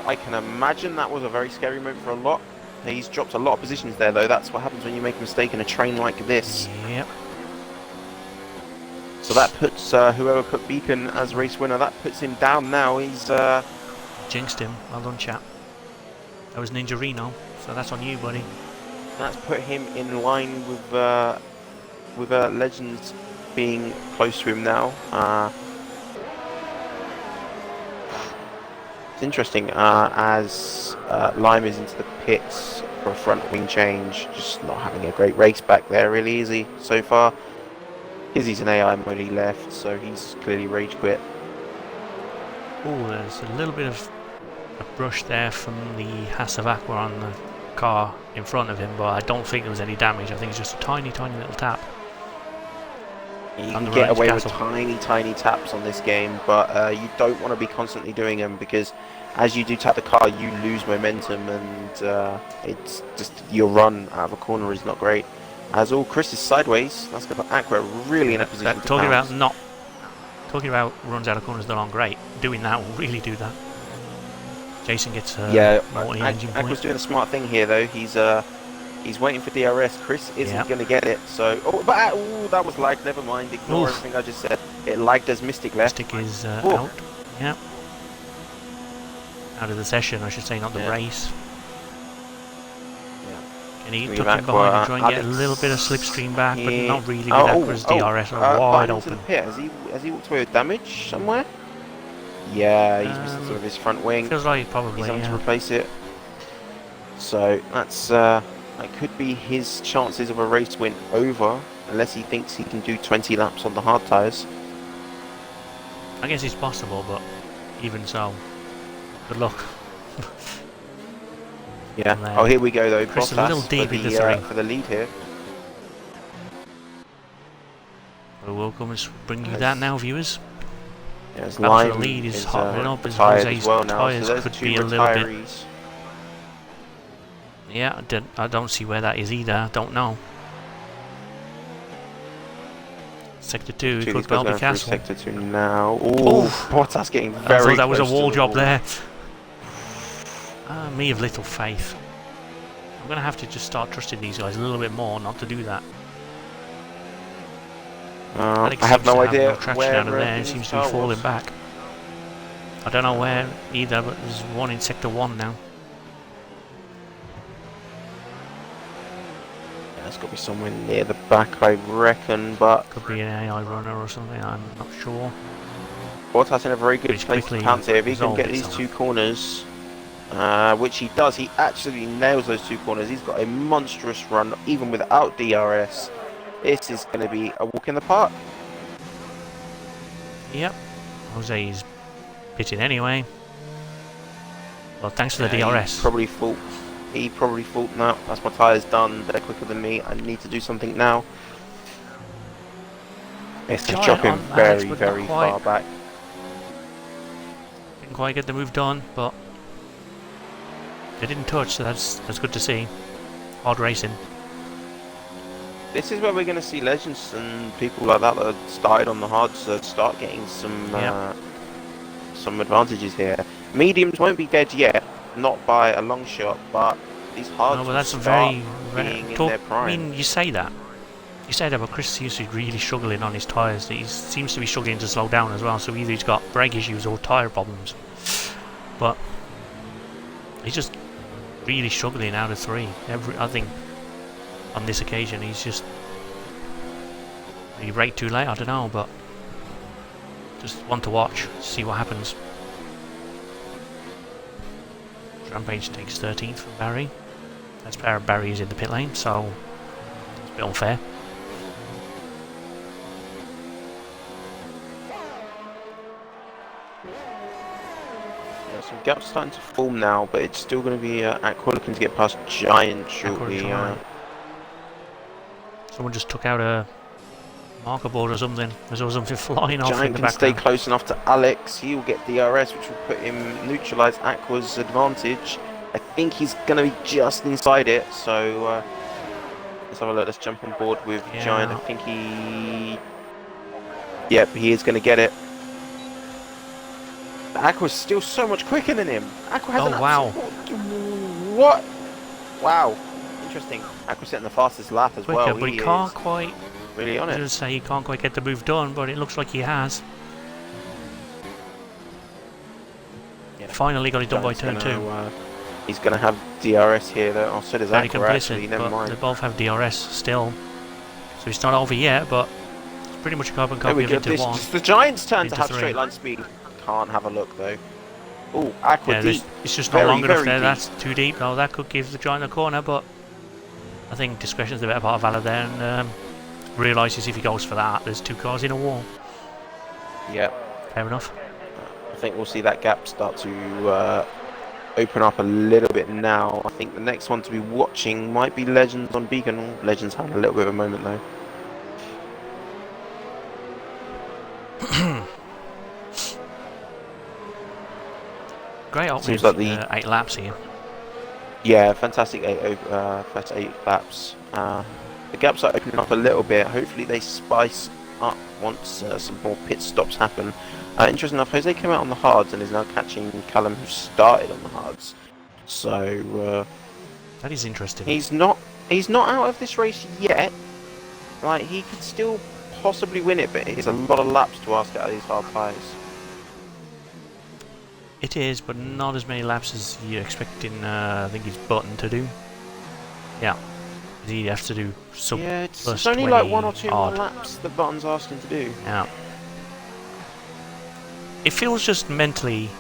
I can imagine that was a very scary moment for a lot. He's dropped a lot of positions there, though. That's what happens when you make a mistake in a train like this. Yep. So that puts whoever put Beacon as race winner, that puts him down now. He's jinxed him. Well done, chap. That was Ninja Reno, so that's on you, buddy. That's put him in line with Legends being close to him now. It's interesting as Lime is into the pits for a front wing change, just not having a great race back there, really, is he, so far? Izzy's an AI mode, he left, so he's clearly rage quit. Oh, there's a little bit of a brush there from the Haas of Aqua on the car in front of him, but I don't think there was any damage. I think it's just a tiny little tap. You can get away with tiny taps on this game, but you don't want to be constantly doing them, because as you do tap the car, you lose momentum, and it's just your run out of a corner is not great. As all Chris is sideways, that's going to put Aqua really in a position to talking about runs out of corners that aren't great. Doing that will really do that. Jason gets engine point. Aqua's doing a smart thing here, though. He's waiting for DRS. Chris isn't going to get it. So, that was lagged. Never mind. Ignore everything I just said. It lagged as Mystic left. Mystic is out. Yeah. Out of the session, I should say, not the race. And he took him behind and try and get a little bit of slipstream back, but not really with Aqua's DRS wide open. The pit. Has he walked away with damage somewhere? Yeah, he's missing some of his front wing. Feels like probably. He's having to replace it. So that's that could be his chances of a race win over, unless he thinks he can do 20 laps on the hard tyres. I guess it's possible, but even so, good luck. Yeah. Oh, here we go though. Chris a little deep for the lead here. We'll come and bring you that now, viewers. Yeah, the lead is hotting up as Jose's tyres could be a little bit. Yeah, I don't see where that is either. I don't know. Sector 2, it could well be Castle. Sector 2 now. Ooh, Bottas getting very I thought that was a wall job there. Me of little faith. I'm going to have to just start trusting these guys a little bit more not to do that. I have no idea where out of there. It seems to be falling back. I don't know where either, but there's one in Sector 1 now. It's got to be somewhere near the back, I reckon, but... Could be an AI runner or something, I'm not sure. Bottas in a very good place to pounce here. If he can get these two corners, which he does, he actually nails those two corners. He's got a monstrous run, even without DRS. This is going to be a walk in the park. Yep, Jose's pitting anyway. Well, thanks for the DRS. He probably thought, no, that's my tyres done. They're quicker than me. I need to do something now. It's just dropping very, very far back. Didn't quite get the move done, but they didn't touch, so that's good to see. Hard racing. This is where we're going to see legends and people like that that started on the hards start getting some advantages here. Mediums won't be dead yet, not by a long shot, but these hards no, but that's very in their prime. I mean, you say that, but Chris seems to be really struggling on his tyres. He seems to be struggling to slow down as well, so either he's got brake issues or tyre problems. But he's just really struggling out of three. I think on this occasion he braked too late, I don't know, but just want to watch, see what happens. Rampage takes 13th from Barry. That's Barry is in the pit lane, so it's a bit unfair. Yeah, some gaps starting to form now, but it's still going to be Aqua looking to get past Giant shortly. Someone just took out a marker board or something. There's always something flying off in the Giant background. can stay close enough to Alex. He will get DRS, which will put him neutralise Aqua's advantage. I think he's going to be just inside it, so let's have a look. Let's jump on board with Giant. I think yep, he is going to get it. Aqua's still so much quicker than him. Aqua has What? Wow. Interesting. Aqua's setting the fastest lap as well. But he can't quite. Really on it. I was say he can't quite get the move done, but it looks like he has. Yeah. Finally got it done by turn 2. He's going to have DRS here, though. Oh, so does Aqua, actually. Never mind. They both have DRS still. So it's not over yet, but it's pretty much a carbon copy of Into 1. It's the Giant's turn to have straight line speed. Can't have a look, though. Oh, Aqua deep. It's just not long enough there. That's too deep. No, that could give the Giant a corner, but I think discretion's the better part of valor there, and realises if he goes for that, there's 2 cars in a wall. Yep. Fair enough. I think we'll see that gap start to open up a little bit now. I think the next one to be watching might be Legends on Beacon. Legends had a little bit of a moment, though. Great option. Seems like the 8 laps here. Yeah, fantastic first 8 laps. The gaps are opening up a little bit. Hopefully they spice up once some more pit stops happen. Interesting enough, Jose came out on the hards and is now catching Callum, who started on the hards. So that is interesting. He's not out of this race yet. Like, he could still possibly win it, but it's a lot of laps to ask out of these hard tyres. It is, but not as many laps as you're expecting. I think he's Button to do. Yeah, he has to do sub. Yeah, it's only like 1 or 2 more laps that Button's asking to do. Yeah. It feels just mentally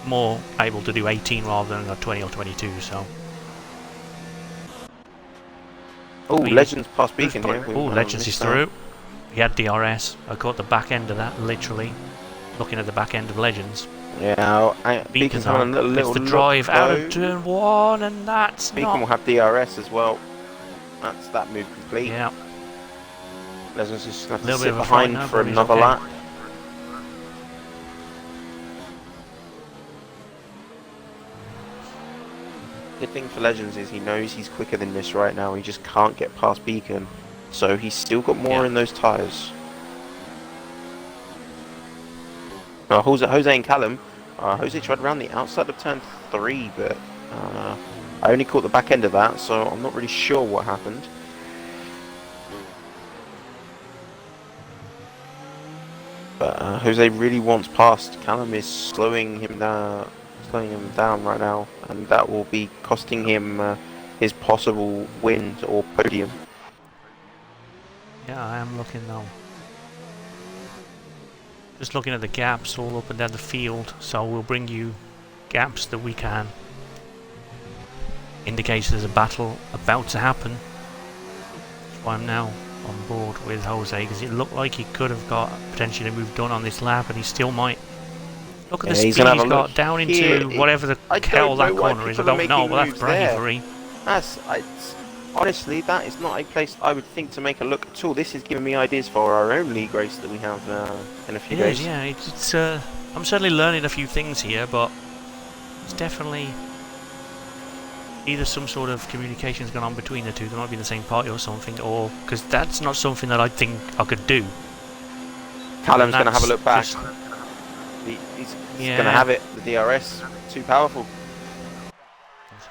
more able to do 18 rather than a 20 or 22. So. Oh, Legends past Beacon here. Oh, Legends is through. He had DRS. I caught the back end of that, literally. Looking at the back end of Legends. Yeah, Beacon's having a little it's the drive out of turn 1, and that's Beacon will have DRS as well. That's that move complete. Yeah. Legends just going to have to sit behind for another lap. Good thing for Legends is he knows he's quicker than this right now. He just can't get past Beacon, so he's still got more in those tyres. Jose and Callum. Jose tried around the outside of turn 3, but I only caught the back end of that, so I'm not really sure what happened. But Jose really wants past. Callum is slowing him down right now, and that will be costing him his possible win or podium. Yeah, I am looking now. Just looking at the gaps all up and down the field, so we'll bring you gaps that we can. Indicates there's a battle about to happen. That's why I'm now on board with Jose, because it looked like he could have got potentially moved done on this lap, and he still might. Look at the speed he's got down into whatever the hell that corner is. I don't know, but that's bravery. Honestly, that is not a place I would think to make a look at all. This is giving me ideas for our own league race that we have in a few days. Yeah. It's I'm certainly learning a few things here, but it's definitely either some sort of communication's gone on between the two. They might be in the same party or something, or because that's not something that I think I could do. Callum's going to have a look back. He's going to have it. The DRS too powerful.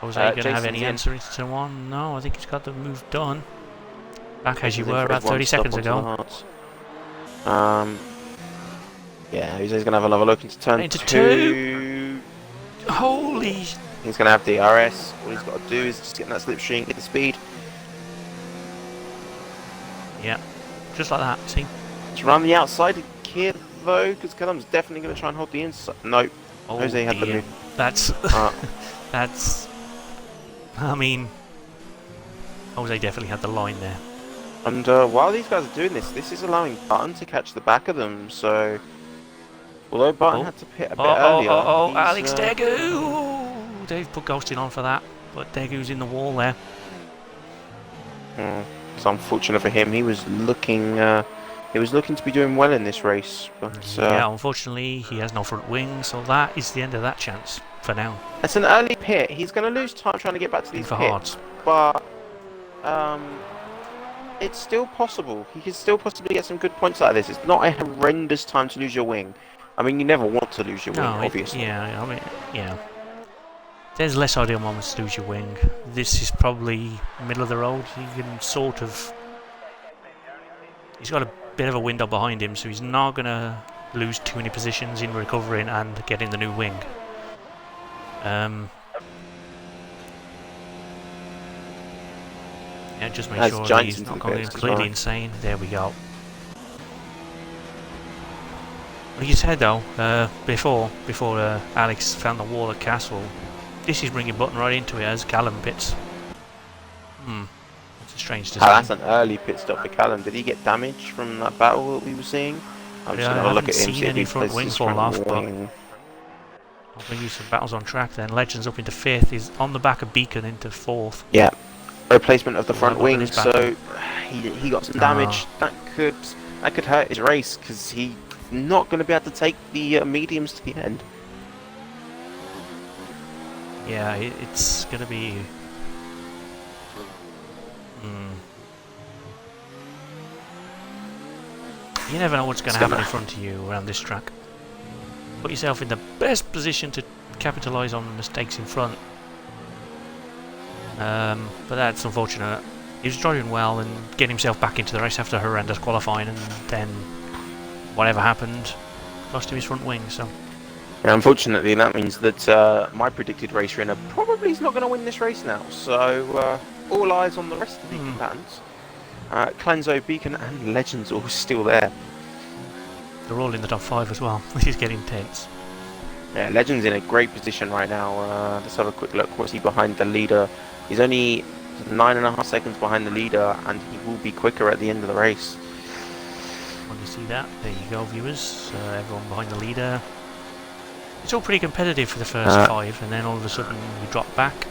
Jose going to have any answer into one? No, I think he's got the move done. Back as you were about 30 seconds ago. Yeah, Jose's going to have another look into turn two. Holy! He's going to have DRS. All he's got to do is just get in that slipstream, get the speed. Yeah, just like that, see? It's around the outside here though, because Callum's definitely going to try and hold the inside. No, Jose had the move. That's... that's... I mean... Jose definitely had the line there. And while these guys are doing this, this is allowing Button to catch the back of them, so... Although Button had to pit a bit earlier... Alex Degu! They've put ghosting on for that, but Degu's in the wall there. It's unfortunate for him. He was looking to be doing well in this race, but yeah, unfortunately he has no front wing, so that is the end of that chance for now. It's an early pit. He's going to lose time trying to get back to these pits, but it's still possible. He can still possibly get some good points out of this. It's not a horrendous time to lose your wing. I mean, you never want to lose your wing, obviously. Yeah, I mean, yeah. There's less ideal moments to lose your wing. This is probably middle of the road. He can sort of... He's got a bit of a window behind him, so he's not going to lose too many positions in recovering and getting the new wing. Yeah, just make sure that he's not going completely insane. There we go. Like you said though, before Alex found the wall at Castle, this is bringing Button right into it as Callum pits. That's a strange design. That's an early pit stop for Callum. Did he get damage from that battle that we were seeing? I'm just going to look at him. See any front wing fall off, but I'll bring you some battles on track then. Legends up into 5th. He's on the back of Beacon into 4th. Yeah. Replacement of the front wing, so he got some damage. That could hurt his race, because he's not going to be able to take the mediums to the end. Yeah, it's going to be... You never know what's going to happen in front of you around this track. Put yourself in the best position to capitalise on mistakes in front. But that's unfortunate. He was driving well and getting himself back into the race after horrendous qualifying, and then whatever happened, lost him his front wing. So, yeah, unfortunately, that means that my predicted race winner probably is not going to win this race now. So all eyes on the rest of the combatants. Cleanso, Beacon, and Legends all still there. They're all in the top 5 as well. This is getting tense. Yeah, Legends in a great position right now. Let's have a quick look. What's he behind the leader? He's only 9.5 seconds behind the leader, and he will be quicker at the end of the race. When you see that, there you go, viewers. Everyone behind the leader. It's all pretty competitive for the first 5, and then all of a sudden we drop back.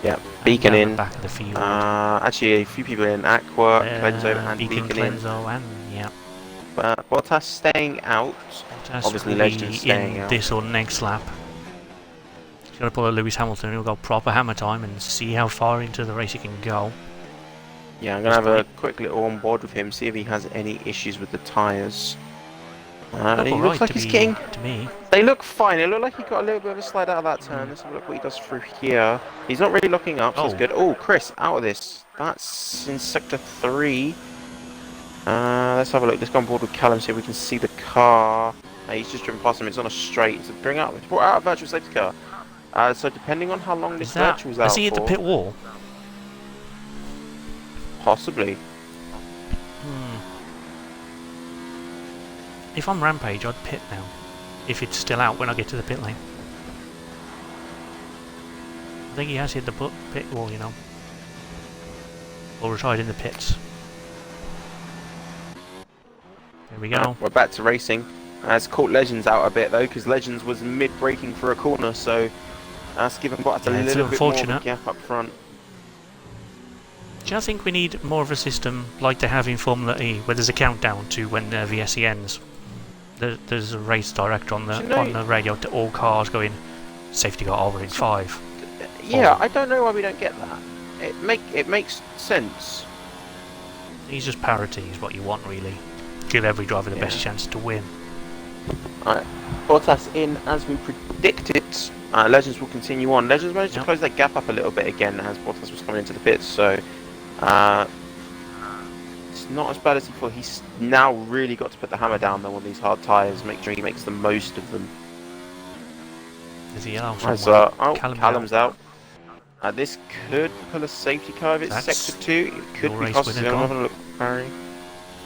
Yeah, Beacon in. Back of the field. Actually, a few people in. Aqua, Cleanso, and Beacon Cleanso, and yeah. Bottas staying out. Bottas obviously, Legends staying out. This or next lap. He's got to pull a Lewis Hamilton. He'll go proper hammer time and see how far into the race he can go. Yeah, I'm gonna have a quick little on board with him, see if he has any issues with the tyres. He looks like he's getting... To me. They look fine. It looked like he got a little bit of a slide out of that turn. Let's have a look what he does through here. He's not really locking up, so that's good. Oh, Chris, out of this. That's in Sector 3. Let's have a look. Let's go on board with Callum, see if we can see the car. He's just driven past him. It's on a straight. It's brought out a virtual safety car. So depending on how long this virtual's out for... Is he at the pit wall? Possibly. If I'm Rampage, I'd pit now. If it's still out when I get to the pit lane. I think he has hit the pit wall, you know. Or retired in the pits. There we go. We're back to racing. It's caught Legends out a bit though, because Legends was mid-braking for a corner, so that's given Bottas a little bit more of a gap up front. Do you think we need more of a system like they have in Formula E, where there's a countdown to when VSE ends? There's a race director on the radio to all cars going, safety car over in 5. Yeah, I don't know why we don't get that. It makes sense. It's just parity is what you want, really. Give every driver the best chance to win. Alright, Bottas in as we predicted. Legends will continue on. Legends managed to close that gap up a little bit again as Bottas was coming into the pits, so it's not as bad as he thought. He's now really got to put the hammer down though on these hard tyres, make sure he makes the most of them. Is he out? Callum's out. This could pull a safety car if it's sector 2. It could be possible. I'm having a look at Barry.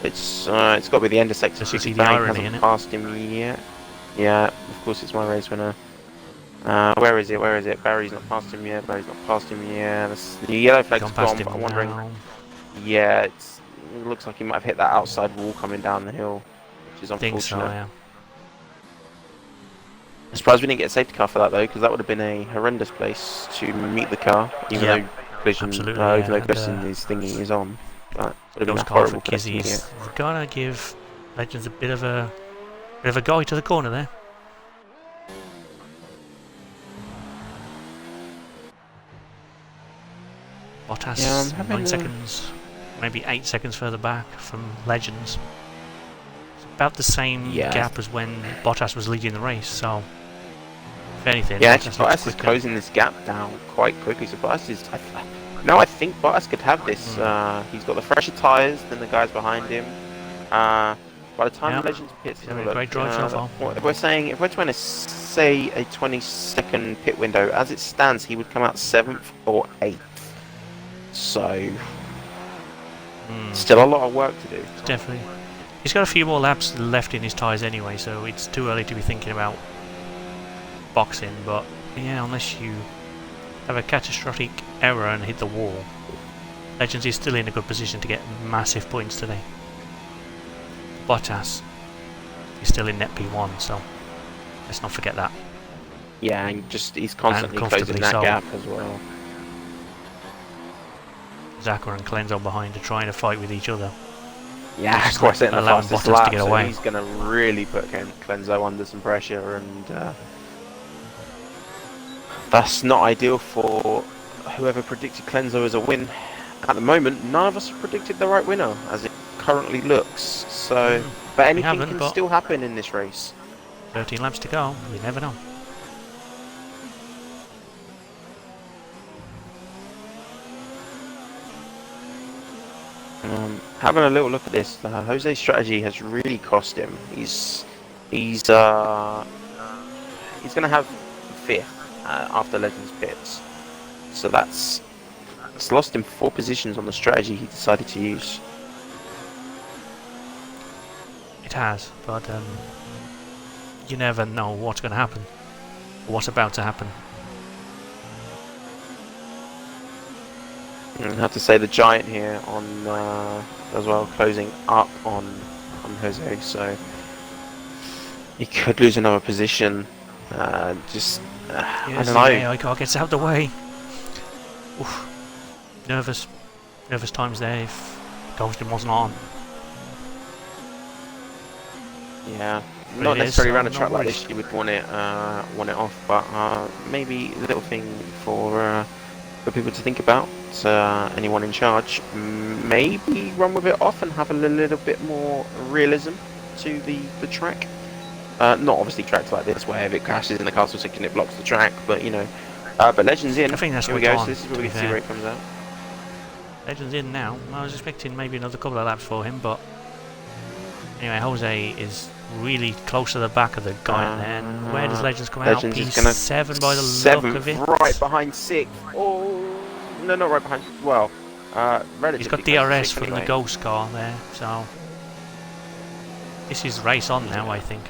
It's got to be the end of sector 2. He hasn't passed him yet. Yeah, of course it's my race winner. Where is it? Barry's not passed him yet. The yellow flag's gone, but I'm wondering. Yeah, it looks like he might have hit that outside wall coming down the hill, which is unfortunate. So, yeah. I'm surprised we didn't get a safety car for that though, because that would have been a horrendous place to meet the car, even though Collision is thinking is on. But would have been a horrible place to meet it. We're gonna give Legends a bit of a guide to the corner there. Bottas 9 seconds, maybe 8 seconds further back from Legends. It's about the same gap as when Bottas was leading the race, so if anything... Yeah, actually Bottas is closing this gap down quite quickly, so Bottas is... I think Bottas could have this. He's got the fresher tyres than the guys behind him. By the time Legends pits, great drive so far. If we're trying to say a 20-second pit window, as it stands, he would come out 7th or 8th. So, still a lot of work to do. Definitely. He's got a few more laps left in his tyres anyway, so it's too early to be thinking about boxing. But yeah, unless you have a catastrophic error and hit the wall, Legends is still in a good position to get massive points today. Bottas is still in net P1, so let's not forget that. Yeah, and he's constantly closing that gap as well. Zakar and Clenzo behind are trying to fight with each other. Yeah, of course, in the fastest lap, to get away. So he's going to really put Clenzo under some pressure, and that's not ideal for whoever predicted Clenzo as a win. At the moment, none of us have predicted the right winner, as it currently looks. So, but anything can still happen in this race. 13 laps to go, you never know. Having a little look at this, Jose's strategy has really cost him. He's going to have 5th after Legends pits, so it's lost him 4 positions on the strategy he decided to use. It has, but you never know what's going to happen, or what's about to happen. I have to say the Giant here on as well, closing up on Jose, so he could lose another position. I don't know. I can't get out of the way. Oof. Nervous times there if Goldstein wasn't on. Yeah, not necessarily around a track like this you would want it off, but maybe a little thing for people to think about. Anyone in charge, maybe run with it off and have a little bit more realism to the track. Not obviously tracks like this where if it crashes in the castle section it blocks the track, but you know. But Legends in. I think that's here we go. So this is where we can see where it comes out. Legends in now. I was expecting maybe another couple of laps for him, but anyway, Jose is really close to the back of the guy there. And where does Legends come out? P7 by the look of it. Right behind 6th. Oh. No, not right behind. Well, Relatively He's got close to DRS sixth from anyway. the Ghost car there, so this is race on now, I think.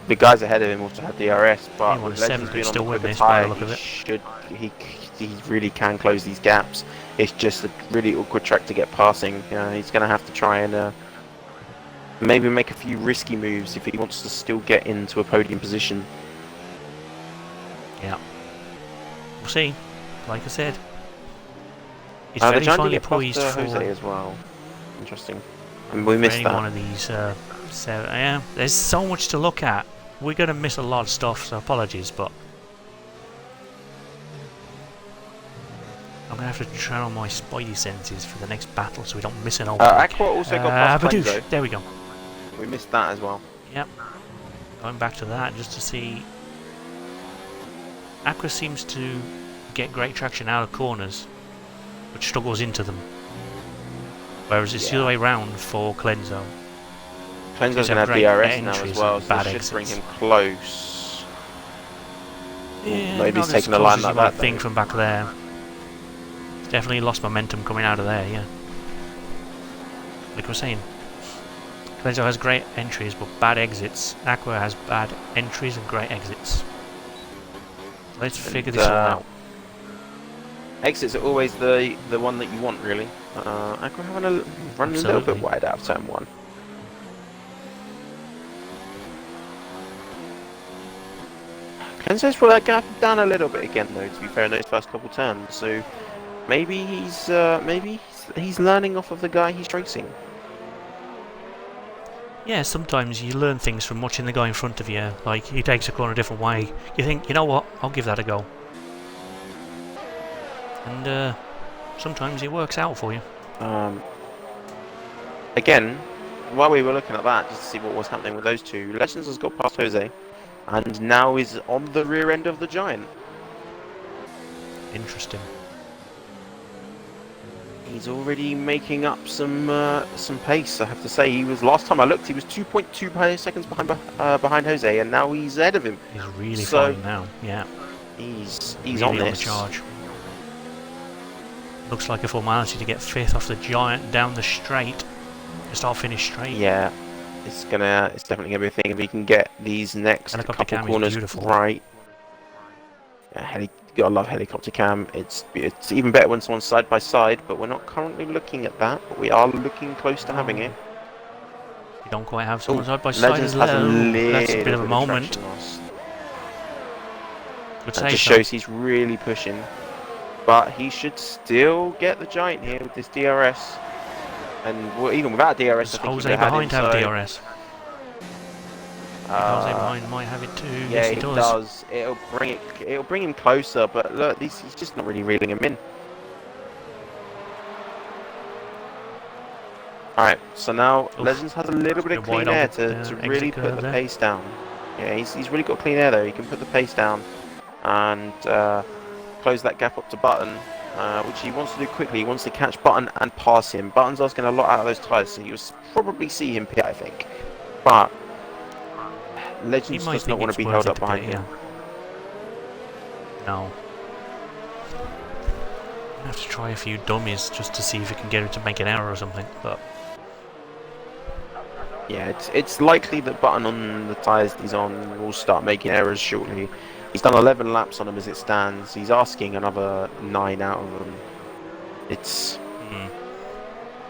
The guys ahead of him also have DRS, but Anyone with at 7 Legends could being on the still win quicker this by the tyre, look of it. he really can close these gaps. It's just a really awkward track to get passing. He's going to have to try and maybe make a few risky moves if he wants to still get into a podium position. Yeah. We'll see. Like I said, it's They're very trying to finely get past poised for Jose as well. Interesting. And we missed any that. one of these. Yeah, there's so much to look at. We're going to miss a lot of stuff, so apologies, but I'm going to have to turn on my spidey senses for the next battle so we don't miss an opening. Aqua also got past Clenzo. There we go. We missed that as well. Yep. Going back to that just to see. Aqua seems to get great traction out of corners, but struggles into them. Whereas it's the other way round for Clenzo. Clenzo's going to have DRS now as well, so it should bring him close. Yeah, maybe he's taking a close line as like you might that. think from back there. Definitely lost momentum coming out of there, yeah. Like I was saying, Clenzo has great entries but bad exits. Aqua has bad entries and great exits. Let's figure this all out. Exits are always the one that you want, really. Aqua having running a little bit wide out of turn 1. Clenzo's brought that gap down a little bit again, though. To be fair, in those first couple turns, so maybe he's learning off of the guy he's racing. Yeah, sometimes you learn things from watching the guy in front of you. Like, he takes a corner a different way. You think, you know what, I'll give that a go. And sometimes it works out for you. Again, while we were looking at that, just to see what was happening with those two, Legends has got past Jose, and now is on the rear end of the Giant. Interesting. He's already making up some pace, I have to say. He was, last time I looked, he was 2.2 seconds behind Jose, and now he's ahead of him. He's really flying now, yeah. He's really on this. On the charge. Looks like a formality to get 5th off the Giant down the straight. Start finish straight. Yeah, it's definitely gonna be a thing if he can get these next couple corners right. Yeah, gotta love helicopter cam. It's even better when someone's side by side, but we're not currently looking at that. But we are looking close to having it. You don't quite have someone side by side as well. That's a bit of a moment. That just shows he's really pushing, but he should still get the Giant here with this DRS. And even without DRS, I think Jose behind have DRS. Jose behind might have it too. Yeah, yes, he does. It'll bring him closer, but look, he's just not really reeling him in. Alright, so now Legends has a little bit of clean air to really put the pace down. Yeah, he's really got clean air though. He can put the pace down and close that gap up to Button. Which he wants to do quickly. He wants to catch Button and pass him. Button's asking a lot out of those tyres, so you'll probably see him pit, I think. But Legends does not want to be held up behind him. No. I have to try a few dummies just to see if we can get him to make an error or something. But yeah, it's likely that Button on the tyres he's on will start making errors shortly. He's done 11 laps on them as it stands. He's asking another 9 out of them. It's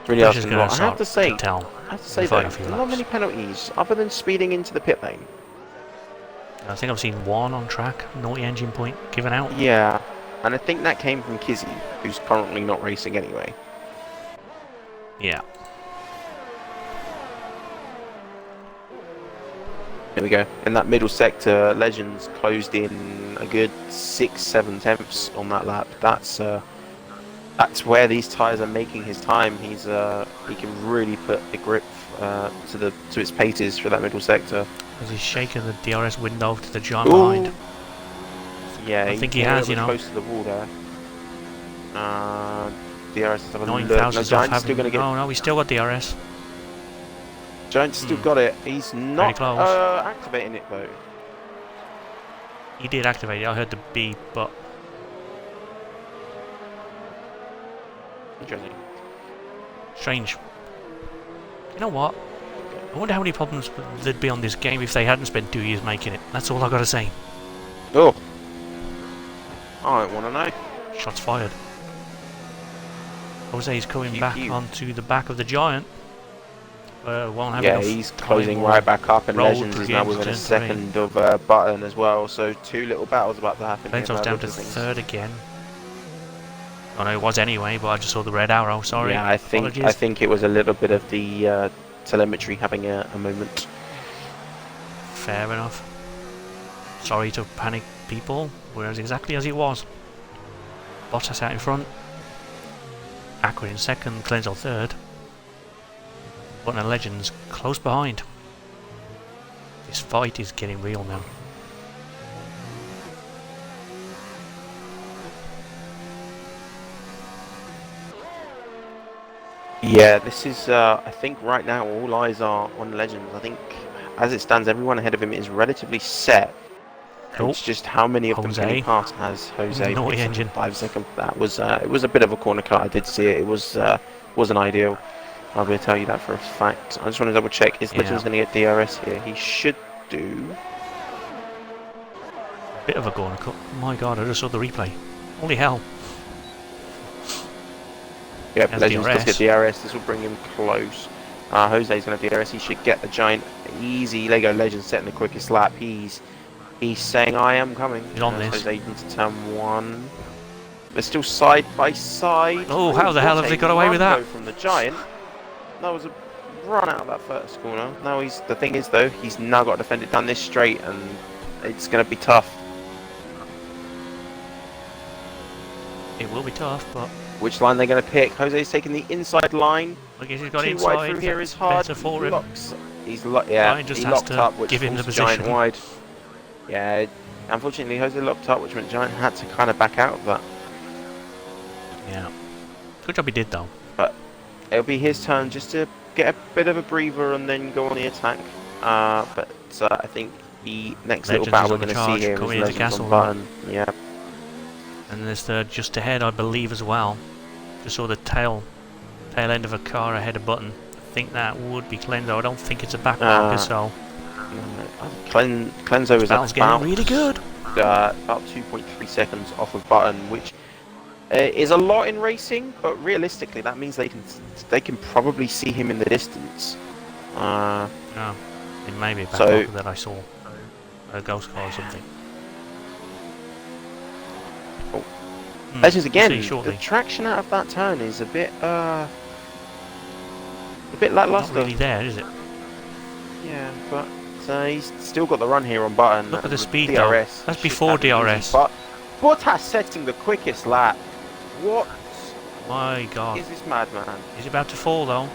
really asking a lot. I have to say that not many penalties other than speeding into the pit lane. I think I've seen 1 on track, naughty engine point given out. Yeah, and I think that came from Kizzy, who's currently not racing anyway. Yeah. There we go. In that middle sector, Legends closed in a good 6-7 tenths on that lap. That's where these tyres are making his time. He can really put the grip to its paces for that middle sector. As he's shaking the DRS window to the Giant behind. Yeah, I think he has, you know. Close to the wall there. DRS is 9,000 Giant's still going to get. Oh no, he's still got DRS. Giant's still got it. He's not activating it though. He did activate it. I heard the beep, but interesting. Strange. You know what? I wonder how many problems there'd be on this game if they hadn't spent 2 years making it. That's all I gotta say. Oh. I don't want to know. Shots fired. Jose's coming back onto the back of the Giant. Won't have enough he's closing right back up, and Legends is now within a turn 3. second of Button as well. So 2 little battles about to happen. Lenzo's down to third again. Oh no, it was anyway, but I just saw the red arrow. Sorry. Yeah, I think it was a little bit of the telemetry having a moment. Fair enough. Sorry to panic people. Whereas exactly as it was. Bottas out in front. Aqua in second. Clenzo third. Button and Legends close behind. This fight is getting real now. Yeah, this is, I think right now all eyes are on Legends. I think as it stands, everyone ahead of him is relatively set. Oh. It's just how many of them can he pass as Jose. Naughty engine. 5 seconds. That was, it was a bit of a corner cut. I did see it. It was, wasn't ideal. I'll be able to tell you that for a fact. I just want to double check. Is Legends going to get DRS here? He should do. Bit of a corner cut. My god, I just saw the replay. Holy hell. Yeah, Legends does get DRS. This will bring him close. Jose's going to DRS. He should get the Giant easy. Lego Legends setting the quickest lap. He's saying, I am coming. He's on this. Jose into turn 1. They're still side by side. Oh, how the hell have they got away with that? From the Giant. That was a run out of that first corner. Now the thing is though, he's now got to defend it down this straight, and it's going to be tough. It will be tough, but which line they're going to pick? Jose's taking the inside line. I guess he's got Too inside. wide through here is hard. Better for him. He's locked up, which give him the Giant position. wide. Yeah, unfortunately Jose locked up, which meant Giant had to kind of back out of that. Yeah, good job he did though. But it'll be his turn just to get a bit of a breather and then go on the attack. But I think the next little battle we're going to see here is Legends on Button. Yeah. And there's third just ahead, I believe, as well. Just saw the tail end of a car ahead of Button. I think that would be Clenzo. I don't think it's a back marker, so. Clenzo is getting really good. About 2.3 seconds off of Button, which is a lot in racing, but realistically that means they can probably see him in the distance. No, it may be a back marker that I saw. A ghost car or something. Legends again, the traction out of that turn is a bit lackluster. Not really there, is it? Yeah, but he's still got the run here on Button. Look at the speed DRS. though. That's before DRS. But Bottas setting the quickest lap. What? My god. Is this madman? He's about to fall though.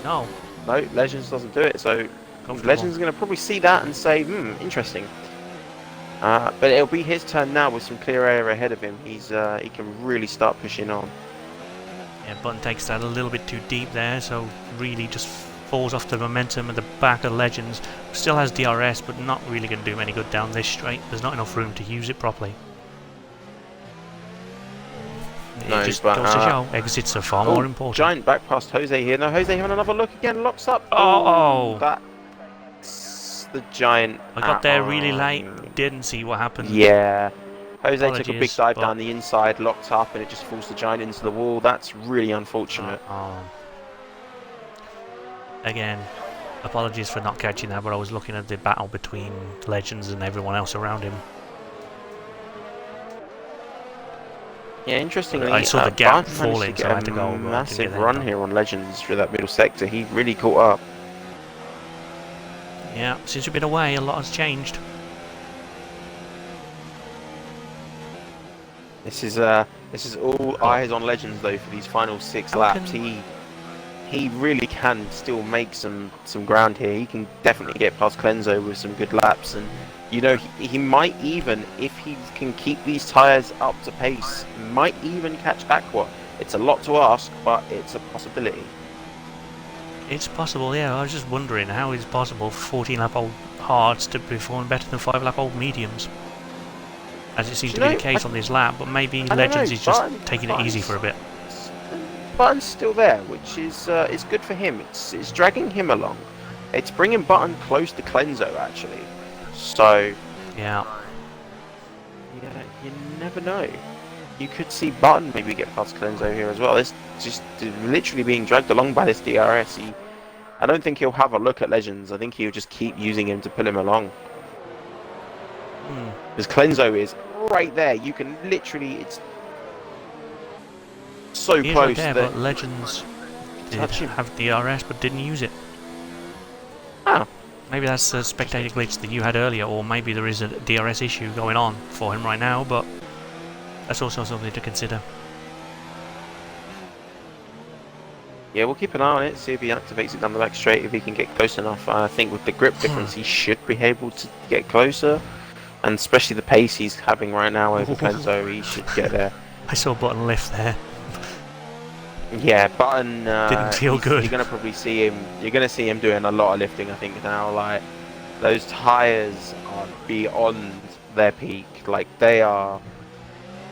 No. No, Legends doesn't do it, so Legends is going to probably see that and say, interesting. But it'll be his turn now with some clear air ahead of him. He can really start pushing on. Yeah, Button takes that a little bit too deep there, so really just falls off the momentum at the back of Legends. Still has DRS, but not really going to do him any good down this straight. There's not enough room to use it properly. It just goes to show, exits are far more important. Giant back past Jose here. Now Jose having another look again, locks up. Oh! That's the Giant. I got there really late, didn't see what happened. Yeah. Jose took a big dive down the inside, locked up, and it just falls the Giant into the wall. That's really unfortunate. Again, apologies for not catching that, but I was looking at the battle between Legends and everyone else around him. Yeah, interestingly, I saw the gap falling, so I had to go. Massive run here on Legends through that middle sector. He really caught up. Yeah, since we've been away, a lot has changed. This is all eyes on Legends though for these final 6 laps. He really can still make some ground here. He can definitely get past Clenzo with some good laps, and you know he might even, if he can keep these tyres up to pace, might even catch Aqua. It's a lot to ask, but it's a possibility. It's possible, yeah. I was just wondering how it's possible for 14-lap-old hards to perform better than 5-lap-old mediums, as it seems to be the case on this lap. But maybe Legends is just taking it easy for a bit. Button's still there, which is good for him. It's dragging him along. It's bringing Button close to Clenzo, actually. So, yeah, you never know. You could see Button maybe get past Clenzo here as well. It's just literally being dragged along by this DRS. I don't think he'll have a look at Legends. I think he'll just keep using him to pull him along. Because Clenzo is right there. You can literally, it's so he close right there, that but Legends did have DRS but didn't use it. Oh. Maybe that's a spectator glitch that you had earlier, or maybe there is a DRS issue going on for him right now, but that's also something to consider. Yeah, we'll keep an eye on it, see if he activates it down the back straight, if he can get close enough. I think with the grip difference, he should be able to get closer, and especially the pace he's having right now over Clenzo, he should get there. I saw Button lift there. Yeah, Button didn't feel good. You're gonna probably see him. You're gonna see him doing a lot of lifting. I think now, like those tires are beyond their peak. Like they are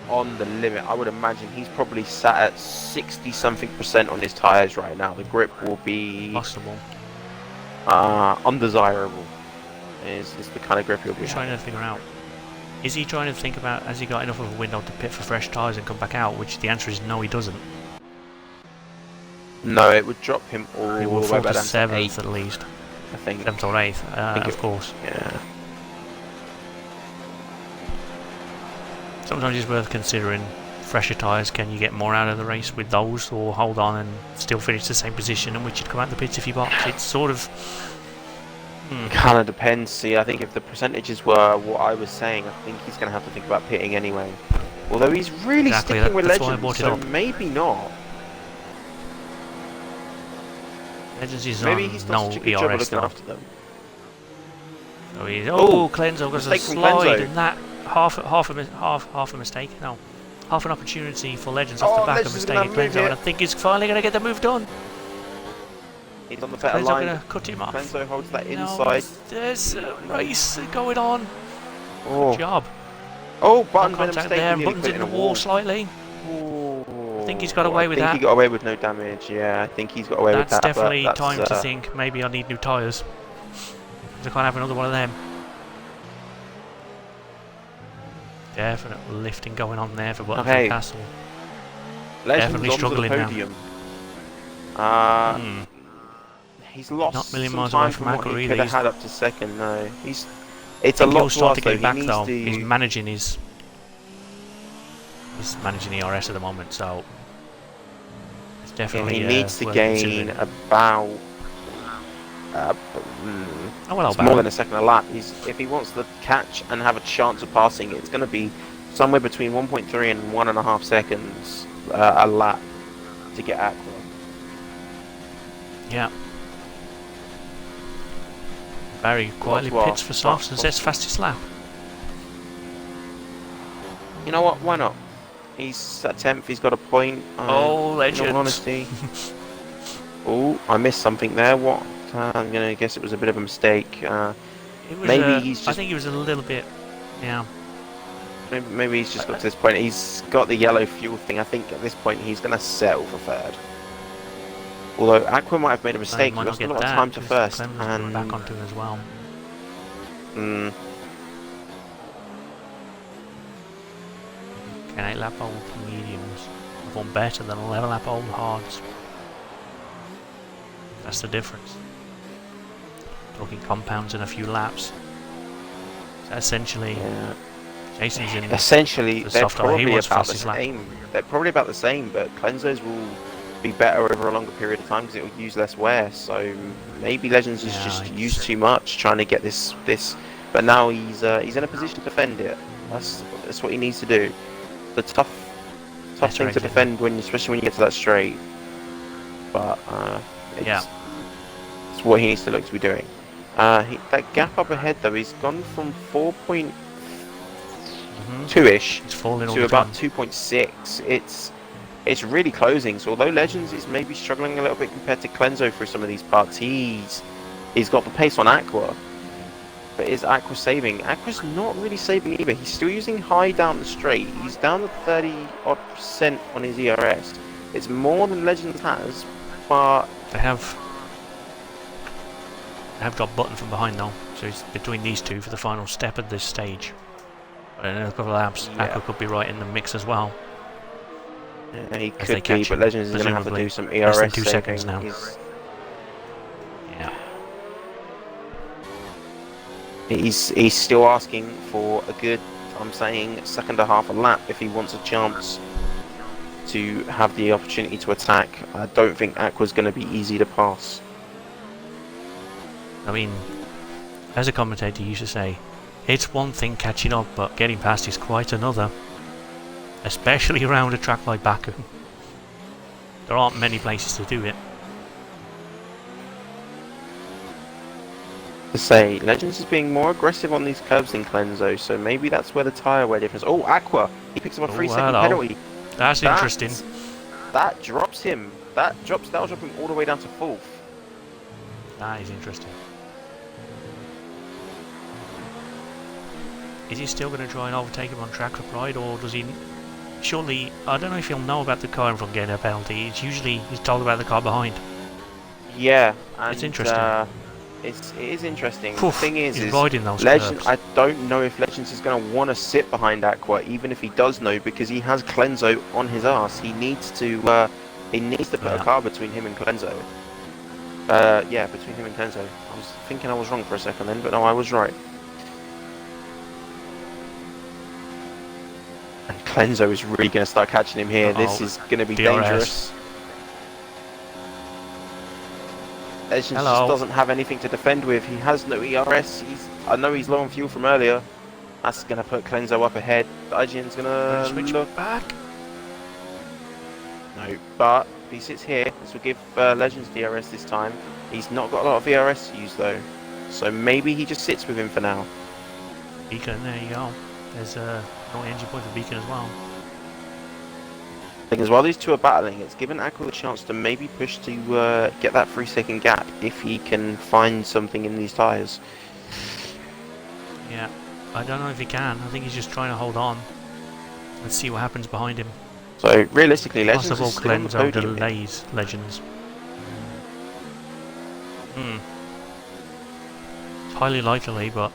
on the limit. I would imagine he's probably sat at 60-something% on his tires right now. The grip will be possible. Undesirable. Is the kind of grip he'll be trying to figure out. Is he trying to think about, has he got enough of a window to pit for fresh tires and come back out? Which the answer is no, he doesn't. No, it would drop him all It the will way fall back to down to 7th 8th, at least. I think. 7th or 8th, of course. Yeah. Sometimes it's worth considering fresher tyres. Can you get more out of the race with those, or hold on and still finish the same position in which you'd come out the pits if you box? It's sort of... Kind of depends. See, I think if the percentages were what I was saying, I think he's going to have to think about pitting anyway. Although he's really sticking with Legends, so maybe not. Legends is maybe on he's no such a good job of ERS looking though. after them. So he's, Clenzo got a mistake from slide, Clenzo. and that half a mistake. No, half an opportunity for Legends off the back of a mistake at Clenzo, and I think he's finally going to get the move done. He's on the better Clenzo line. going to cut him off. Clenzo holds that inside. There's a race going on. Oh. Good job. Oh, Button made a Contact mistake. there, and He Button's put it in the wall slightly. Oh. I think he's got away with that. I think he got away with no damage. Yeah, I think he's got away with that. That's definitely time to think, maybe I need new tyres. I can't have another one of them. Definite lifting going on there for Button from Castle. Definitely struggling now. He's lost not a million some miles time away from what Akra he either. could have had up to second. No, it's a lot he'll start to though. get back He though. needs to... He's managing his... He's managing ERS at the moment, so... It's definitely... he needs to gain about... it's more than a second a lap. If he wants to catch and have a chance of passing, it's going to be somewhere between 1.3 and 1.5 seconds a lap to get Aqua. Yeah. Barry quietly pits for softs and sets fastest lap. You know what? Why not? He's at 10th. He's got a point. Legend. In all honesty. Oh, I missed something there. What? I'm gonna guess it was a bit of a mistake. Maybe he's just... I think he was a little bit... Yeah. Maybe he's just got to this point. He's got the yellow fuel thing. I think at this point he's gonna settle for third. Although Aqua might have made a mistake. He lost a lot of time to first. And back onto him as well. Mm. Can 8 lap old mediums perform better than 11 lap old hards? That's the difference. Talking compounds in a few laps. So essentially, Jason's in. Essentially, the they're probably about the same. They're probably about the same, but Clenzo's will be better over a longer period of time because it will use less wear. So maybe Legends has just used too much trying to get this. But now he's in a position to defend it. That's what he needs to do. The tough thing to defend especially when you get to that straight. But it's what he needs to look to be doing. That gap up ahead though, he's gone from 4.2-ish to about 2.6. It's really closing. So although Legends is maybe struggling a little bit compared to Clenzo through some of these parts, he's got the pace on Aqua. But is Aqua saving? Aqua's not really saving either. He's still using high down the straight. He's down to 30% on his ERS. It's more than Legends has, but they have got Button from behind though, so it's between these two for the final step at this stage. But in a couple of laps, Aqua could be right in the mix as well. Yeah, he could be, but Legends is going to have to do some ERS less than 2 saving. seconds now. He's still asking for a good, I'm saying, second and a half a lap if he wants a chance to have the opportunity to attack. I don't think Aqua's going to be easy to pass. I mean, as a commentator used to say, it's one thing catching up, but getting past is quite another. Especially around a track like Baku. There aren't many places to do it. To say, Legends is being more aggressive on these curves than Clenzo, so maybe that's where the tyre wear difference. Oh, Aqua! He picks up a 3-second penalty. That's interesting. That drops him. That'll drop him all the way down to 4th. That is interesting. Is he still going to try and overtake him on track for Pride, or does he? Surely, I don't know if he'll know about the car in front getting a penalty. It's usually he's told about the car behind. Yeah, and it's interesting. It is interesting. Oof, the thing is riding those Legend. curves. I don't know if Legends is going to want to sit behind Aqua, even if he does know, because he has Clenzo on his ass. He needs to put a car between him and Clenzo. Yeah, between him and Clenzo. I was thinking I was wrong for a second then, but no, I was right. And Clenzo is really going to start catching him here. This is going to be dangerous. Legends just doesn't have anything to defend with. He has no ERS. I know he's low on fuel from earlier. That's going to put Clenzo up ahead. IGN's going to switch back. No, but if he sits here, this will give Legends DRS this time. He's not got a lot of ERS to use though, so maybe he just sits with him for now. Beacon, there you go. There's no engine point for Beacon as well. Because while these two are battling, it's given Aqua a chance to maybe push to get that 3-second gap if he can find something in these tyres. Yeah, I don't know if he can. I think he's just trying to hold on. Let's see what happens behind him. So realistically, Legends possible is still on the Clenzo podium. delays Legends. It's highly likely, but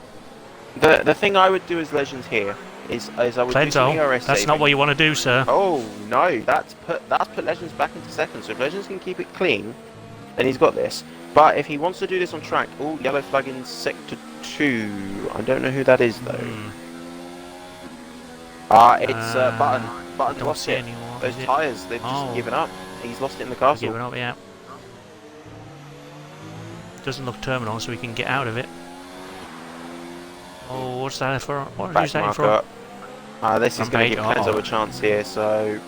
the thing I would do as Legends here is I would do some ERS that's saving. not what you want to do, sir. Oh no, that's put Legends back into second. So if Legends can keep it clean, then he's got this. But if he wants to do this on track, oh, yellow flag in sector 2. I don't know who that is though. It's Button. Button lost it. Anymore, those tyres, they've just given up. He's lost it in the castle. Given up, yeah. Doesn't look terminal, so we can get out of it. Oh, what's that for? What are you saying for? This is going to give Clenzo a chance here. So,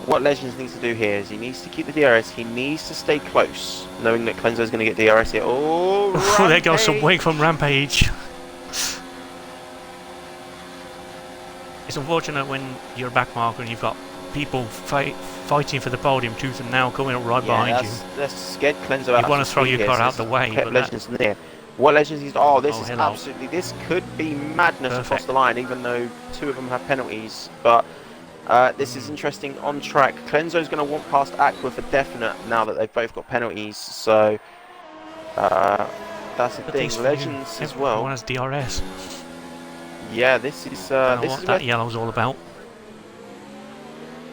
what Legends needs to do here is he needs to keep the DRS. He needs to stay close, knowing that Clenzo is going to get DRS here. Oh, there goes some wake from Rampage. It's unfortunate when you're a back marker and you've got people fighting for the podium tooth and nail coming up right behind you. That's scared Clenzo out. You want to throw your car out the way, but Legends near. What Legends is? Oh, this is absolutely. This could be madness across the line, even though 2 of them have penalties. But this is interesting on track. Clenzo's going to want past Aqua for definite now that they've both got penalties. So that's the thing. Legends as well. Everyone has DRS. Yeah, this is. This what is that yellow's all about.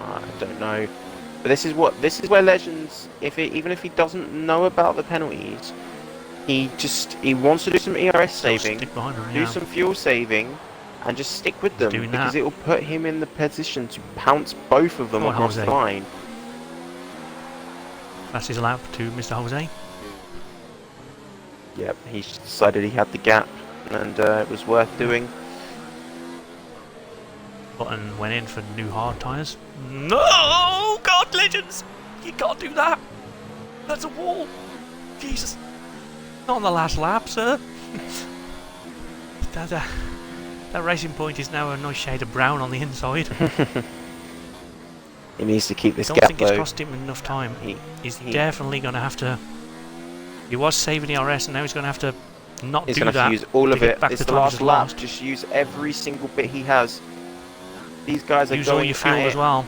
I don't know, but this is where Legends, even if he doesn't know about the penalties, he wants to do some ERS saving, do some fuel saving, and just stick with them because it will put him in the position to pounce both of them across the line. That's his lap to Mr. Jose. Yep, he decided he had the gap, and it was worth doing. Button went in for new hard tyres. No! God, Legends! You can't do that! That's a wall! Jesus! Not on the last lap, sir! that racing point is now a nice shade of brown on the inside. He needs to keep this gap, I don't think it's cost him enough time. He's definitely going to have to... He was saving the RS and now he's going to have to not do that. He's going to have to use all of it. It's the last lap. Just use every single bit he has. These guys are use all your fuel as well.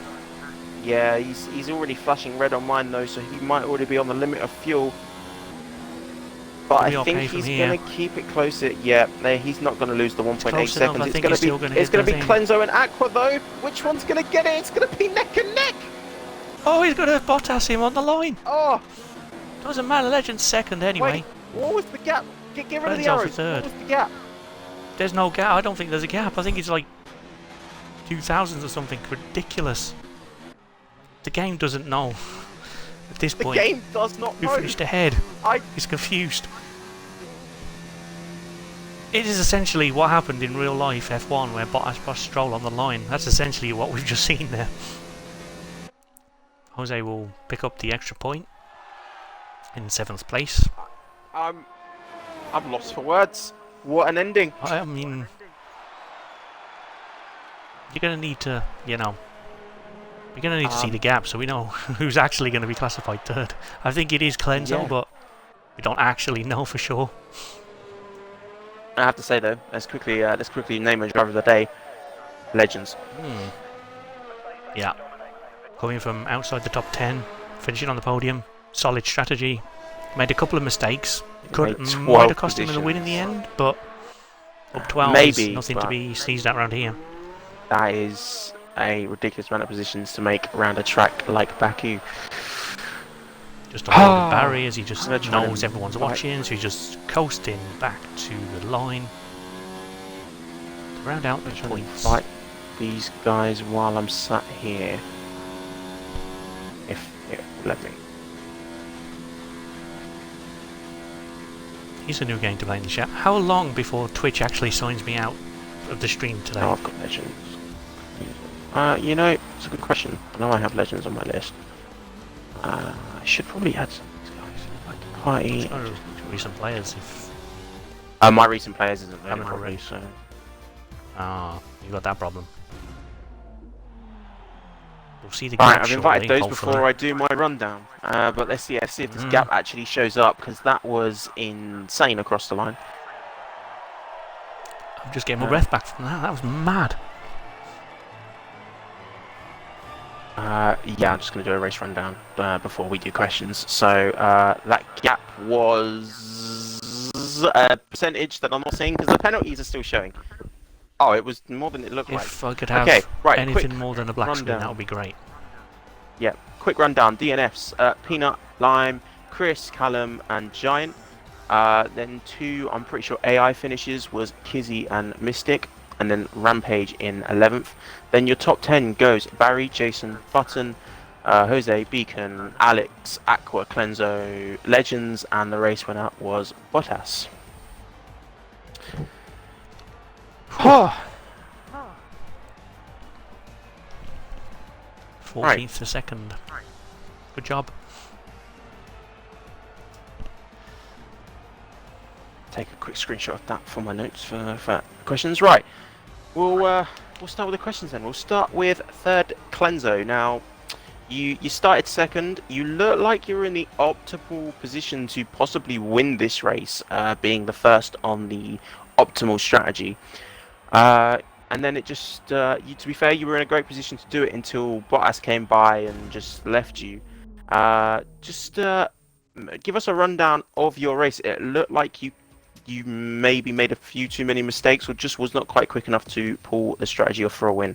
Yeah, he's already flashing red on mine though, so he might already be on the limit of fuel. But I think he's going to keep it closer. Yeah, he's not going to lose the 1.8 seconds. It's going to be Clenzo and Aqua though. Which one's going to get it? It's going to be neck and neck. Oh, he's going to Bottas him on the line. Oh, doesn't matter. Legend's second anyway. Wait, what was the gap? Get rid of the arrows. What was the gap? There's no gap. I don't think there's a gap. I think it's like 2000s or something ridiculous. The game doesn't know at this point. The game does not know. Who finished ahead? He's confused. It is essentially what happened in real life F1 where Bottas passed Stroll on the line. That's essentially what we've just seen there. Jose will pick up the extra point in 7th place. I'm lost for words. What an ending. I mean, you're going to need to, you're going to need to see the gap so we know who's actually going to be classified third. I think it is Clenzo, but we don't actually know for sure. I have to say though, let's quickly name a driver of the day. Legends. Yeah. Coming from outside the top 10, finishing on the podium, solid strategy. Made a couple of mistakes. Might have cost him the win in the end, but up 12 is nothing to be sneezed at around here. That is a ridiculous amount of positions to make around a track like Baku. Just avoiding barriers, he just knows everyone's watching, so he's just coasting back to the line. Round out the points. Fight these guys while I'm sat here. If it will let me. Here's a new game to play in the chat. How long before Twitch actually signs me out of the stream today? Oh, I've got Legends. You know, it's a good question. I know I have Legends on my list. I should probably add some of these guys. Like Party. Recent players, if... my recent players isn't there probably, so... Ah, you got that problem. We'll see the gap Right, I've invited those before I do my rundown. But let's see if this gap actually shows up, because that was insane across the line. I'm just getting my breath back from that. That was mad. Yeah, I'm just going to do a race rundown before we do questions. So that gap was a percentage that I'm not seeing because the penalties are still showing. Oh, it was more than it looked like. If I could have anything more than a black screen, that would be great. Yeah, quick rundown. DNFs, Peanut, Lime, Chris, Callum and Giant. Then 2, I'm pretty sure AI finishes was Kizzy and Mystic. And then Rampage in 11th. Then your top 10 goes Barry, Jason, Button, Jose, Beacon, Alex, Aqua, Clenzo, Legends, and the race winner was Bottas. 14th a second. Good job. Take a quick screenshot of that for my notes for questions. Right. We'll start with the questions then. We'll start with third Clenzo. Now, you started second. You look like you're in the optimal position to possibly win this race, being the first on the optimal strategy. And then it just, to be fair, you were in a great position to do it until Bottas came by and just left you. Just give us a rundown of your race. It looked like you maybe made a few too many mistakes or just was not quite quick enough to pull the strategy off for a win.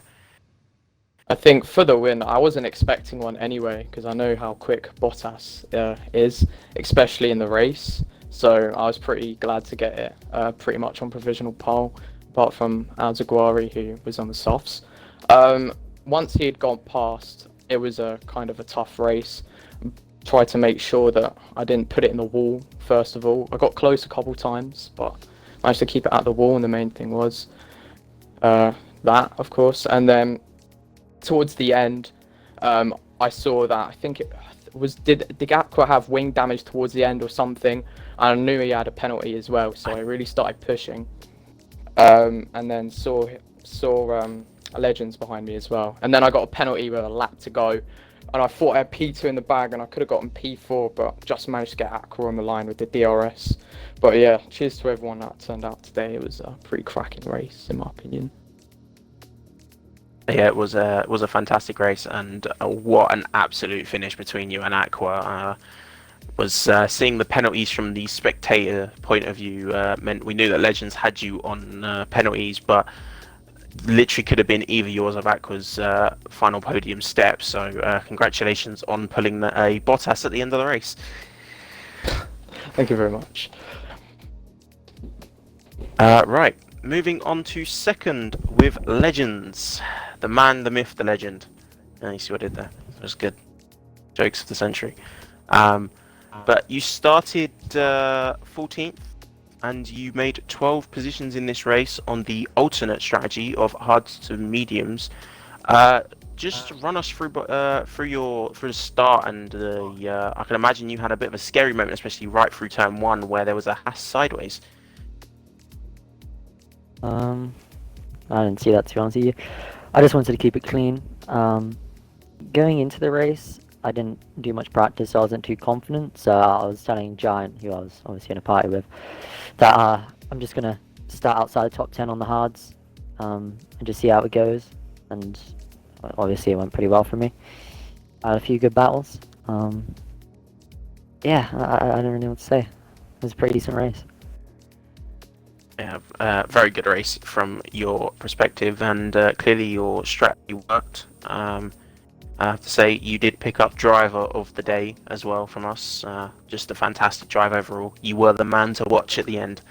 I think for the win, I wasn't expecting one anyway, because I know how quick Bottas is, especially in the race. So I was pretty glad to get it pretty much on provisional pole, apart from Alzaguari, who was on the softs. Once he had gone past, it was a kind of a tough race. Tried to make sure that I didn't put it in the wall, first of all. I got close a couple times, but managed to keep it at the wall, and the main thing was that, of course. And then towards the end, I saw that, I think it was, did Aqua have wing damage towards the end or something? And I knew he had a penalty as well, so I really started pushing. And then saw Legends behind me as well. And then I got a penalty with a lap to go. And I thought I had P2 in the bag and I could have gotten P4, but just managed to get Aqua on the line with the DRS. But yeah, cheers to everyone that turned out today. It was a pretty cracking race, in my opinion. Yeah, it was a fantastic race, and what an absolute finish between you and Aqua. Was seeing the penalties from the spectator point of view meant we knew that Legends had you on penalties, but literally could have been either yours or Aqua's final podium step. So congratulations on pulling a Bottas at the end of the race. Thank you very much. Right, moving on to second with Legends. The man, the myth, the legend. You see what I did there? That was good. Jokes of the century. But you started 14th, and you made 12 positions in this race on the alternate strategy of hards to mediums. Just run us through the start and the. I can imagine you had a bit of a scary moment, especially right through turn 1, where there was a Haas sideways. I didn't see that, to be honest with you. I just wanted to keep it clean. Going into the race, I didn't do much practice, so I wasn't too confident. So I was telling Giant, who I was obviously in a party with, that I'm just gonna start outside the top 10 on the hards, and just see how it goes. And obviously, it went pretty well for me. I had a few good battles. Yeah, I don't really know what to say. It was a pretty decent race. Yeah, very good race from your perspective, and clearly your strategy worked. I have to say, you did pick up driver of the day as well from us. Just a fantastic drive overall. You were the man to watch at the end.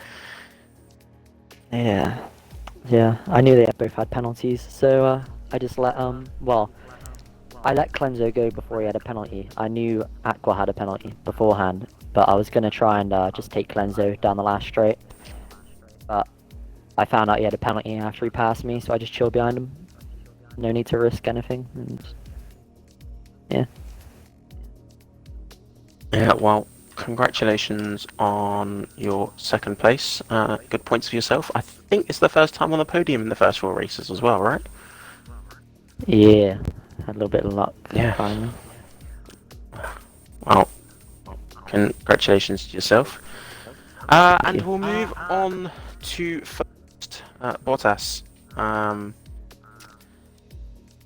Yeah, I knew they both had penalties, so I just let I let Clenzo go before he had a penalty. I knew Aqua had a penalty beforehand, but I was gonna try and just take Clenzo down the last straight. But I found out he had a penalty after he passed me, so I just chilled behind him. No need to risk anything, and yeah. Yeah, well, congratulations on your second place. Good points for yourself. I think it's the first time on the podium in the first 4 races as well, right? Yeah, had a little bit of luck finally. Well, congratulations to yourself. And we'll move on to first, Bottas. I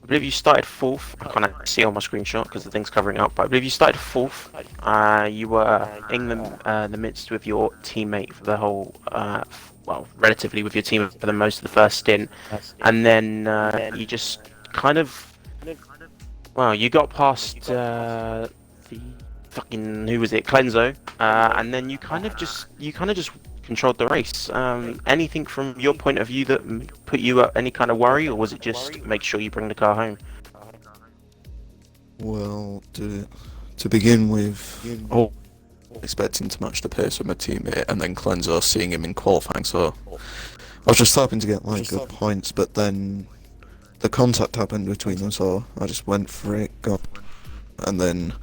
believe you started 4th. I can't see on my screenshot because the thing's covering up, but I believe you started 4th. You were in the midst with your teammate for the whole, well, relatively with your team for the most of the first stint, and then you just kind of, well, you got past the fucking, who was it, Clenzo, and then you kind of just controlled the race. Anything from your point of view that put you at any kind of worry, or was it just make sure you bring the car home? Well, to begin with, expecting to match the pace with my teammate, and then Cleanser seeing him in qualifying, so I was just hoping to get like good points, but then the contact happened between them, so I just went for it, and then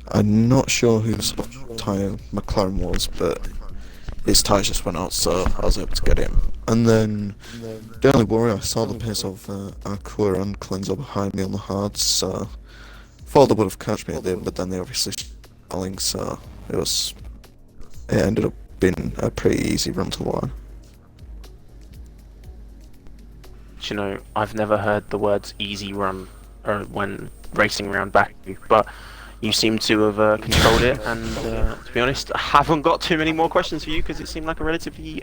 I'm not sure whose tyre McLaren was, but his tyres just went out, so I was able to get him. And then, the only worry, I saw the pace of Aqua and Cleanser behind me on the hards, so thought they would have catched me at the end, but then they obviously falling, so it ended up being a pretty easy run to line. You know, I've never heard the words easy run when racing around Baku, but you seem to have controlled it, and to be honest, I haven't got too many more questions for you because it seemed like a relatively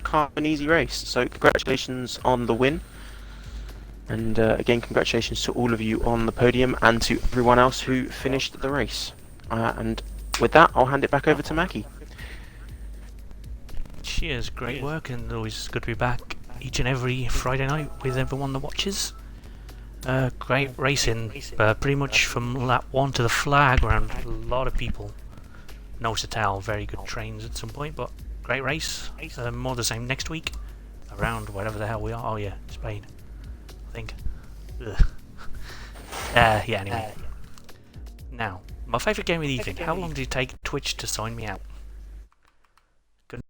calm and easy race. So congratulations on the win, and again congratulations to all of you on the podium and to everyone else who finished the race. And with that, I'll hand it back over to Mackie. Cheers, great work, and always good to be back each and every Friday night with everyone that watches. Great racing, pretty much from lap 1 to the flag around a lot of people. No to tell, very good trains at some point, but great race. More the same next week, around wherever the hell we are. Oh yeah, Spain, I think. Yeah, anyway. Now, my favourite game of the evening. How long did it take Twitch to sign me out? Good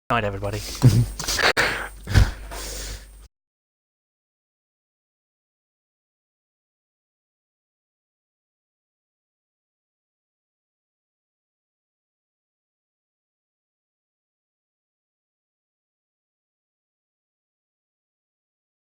night, everybody.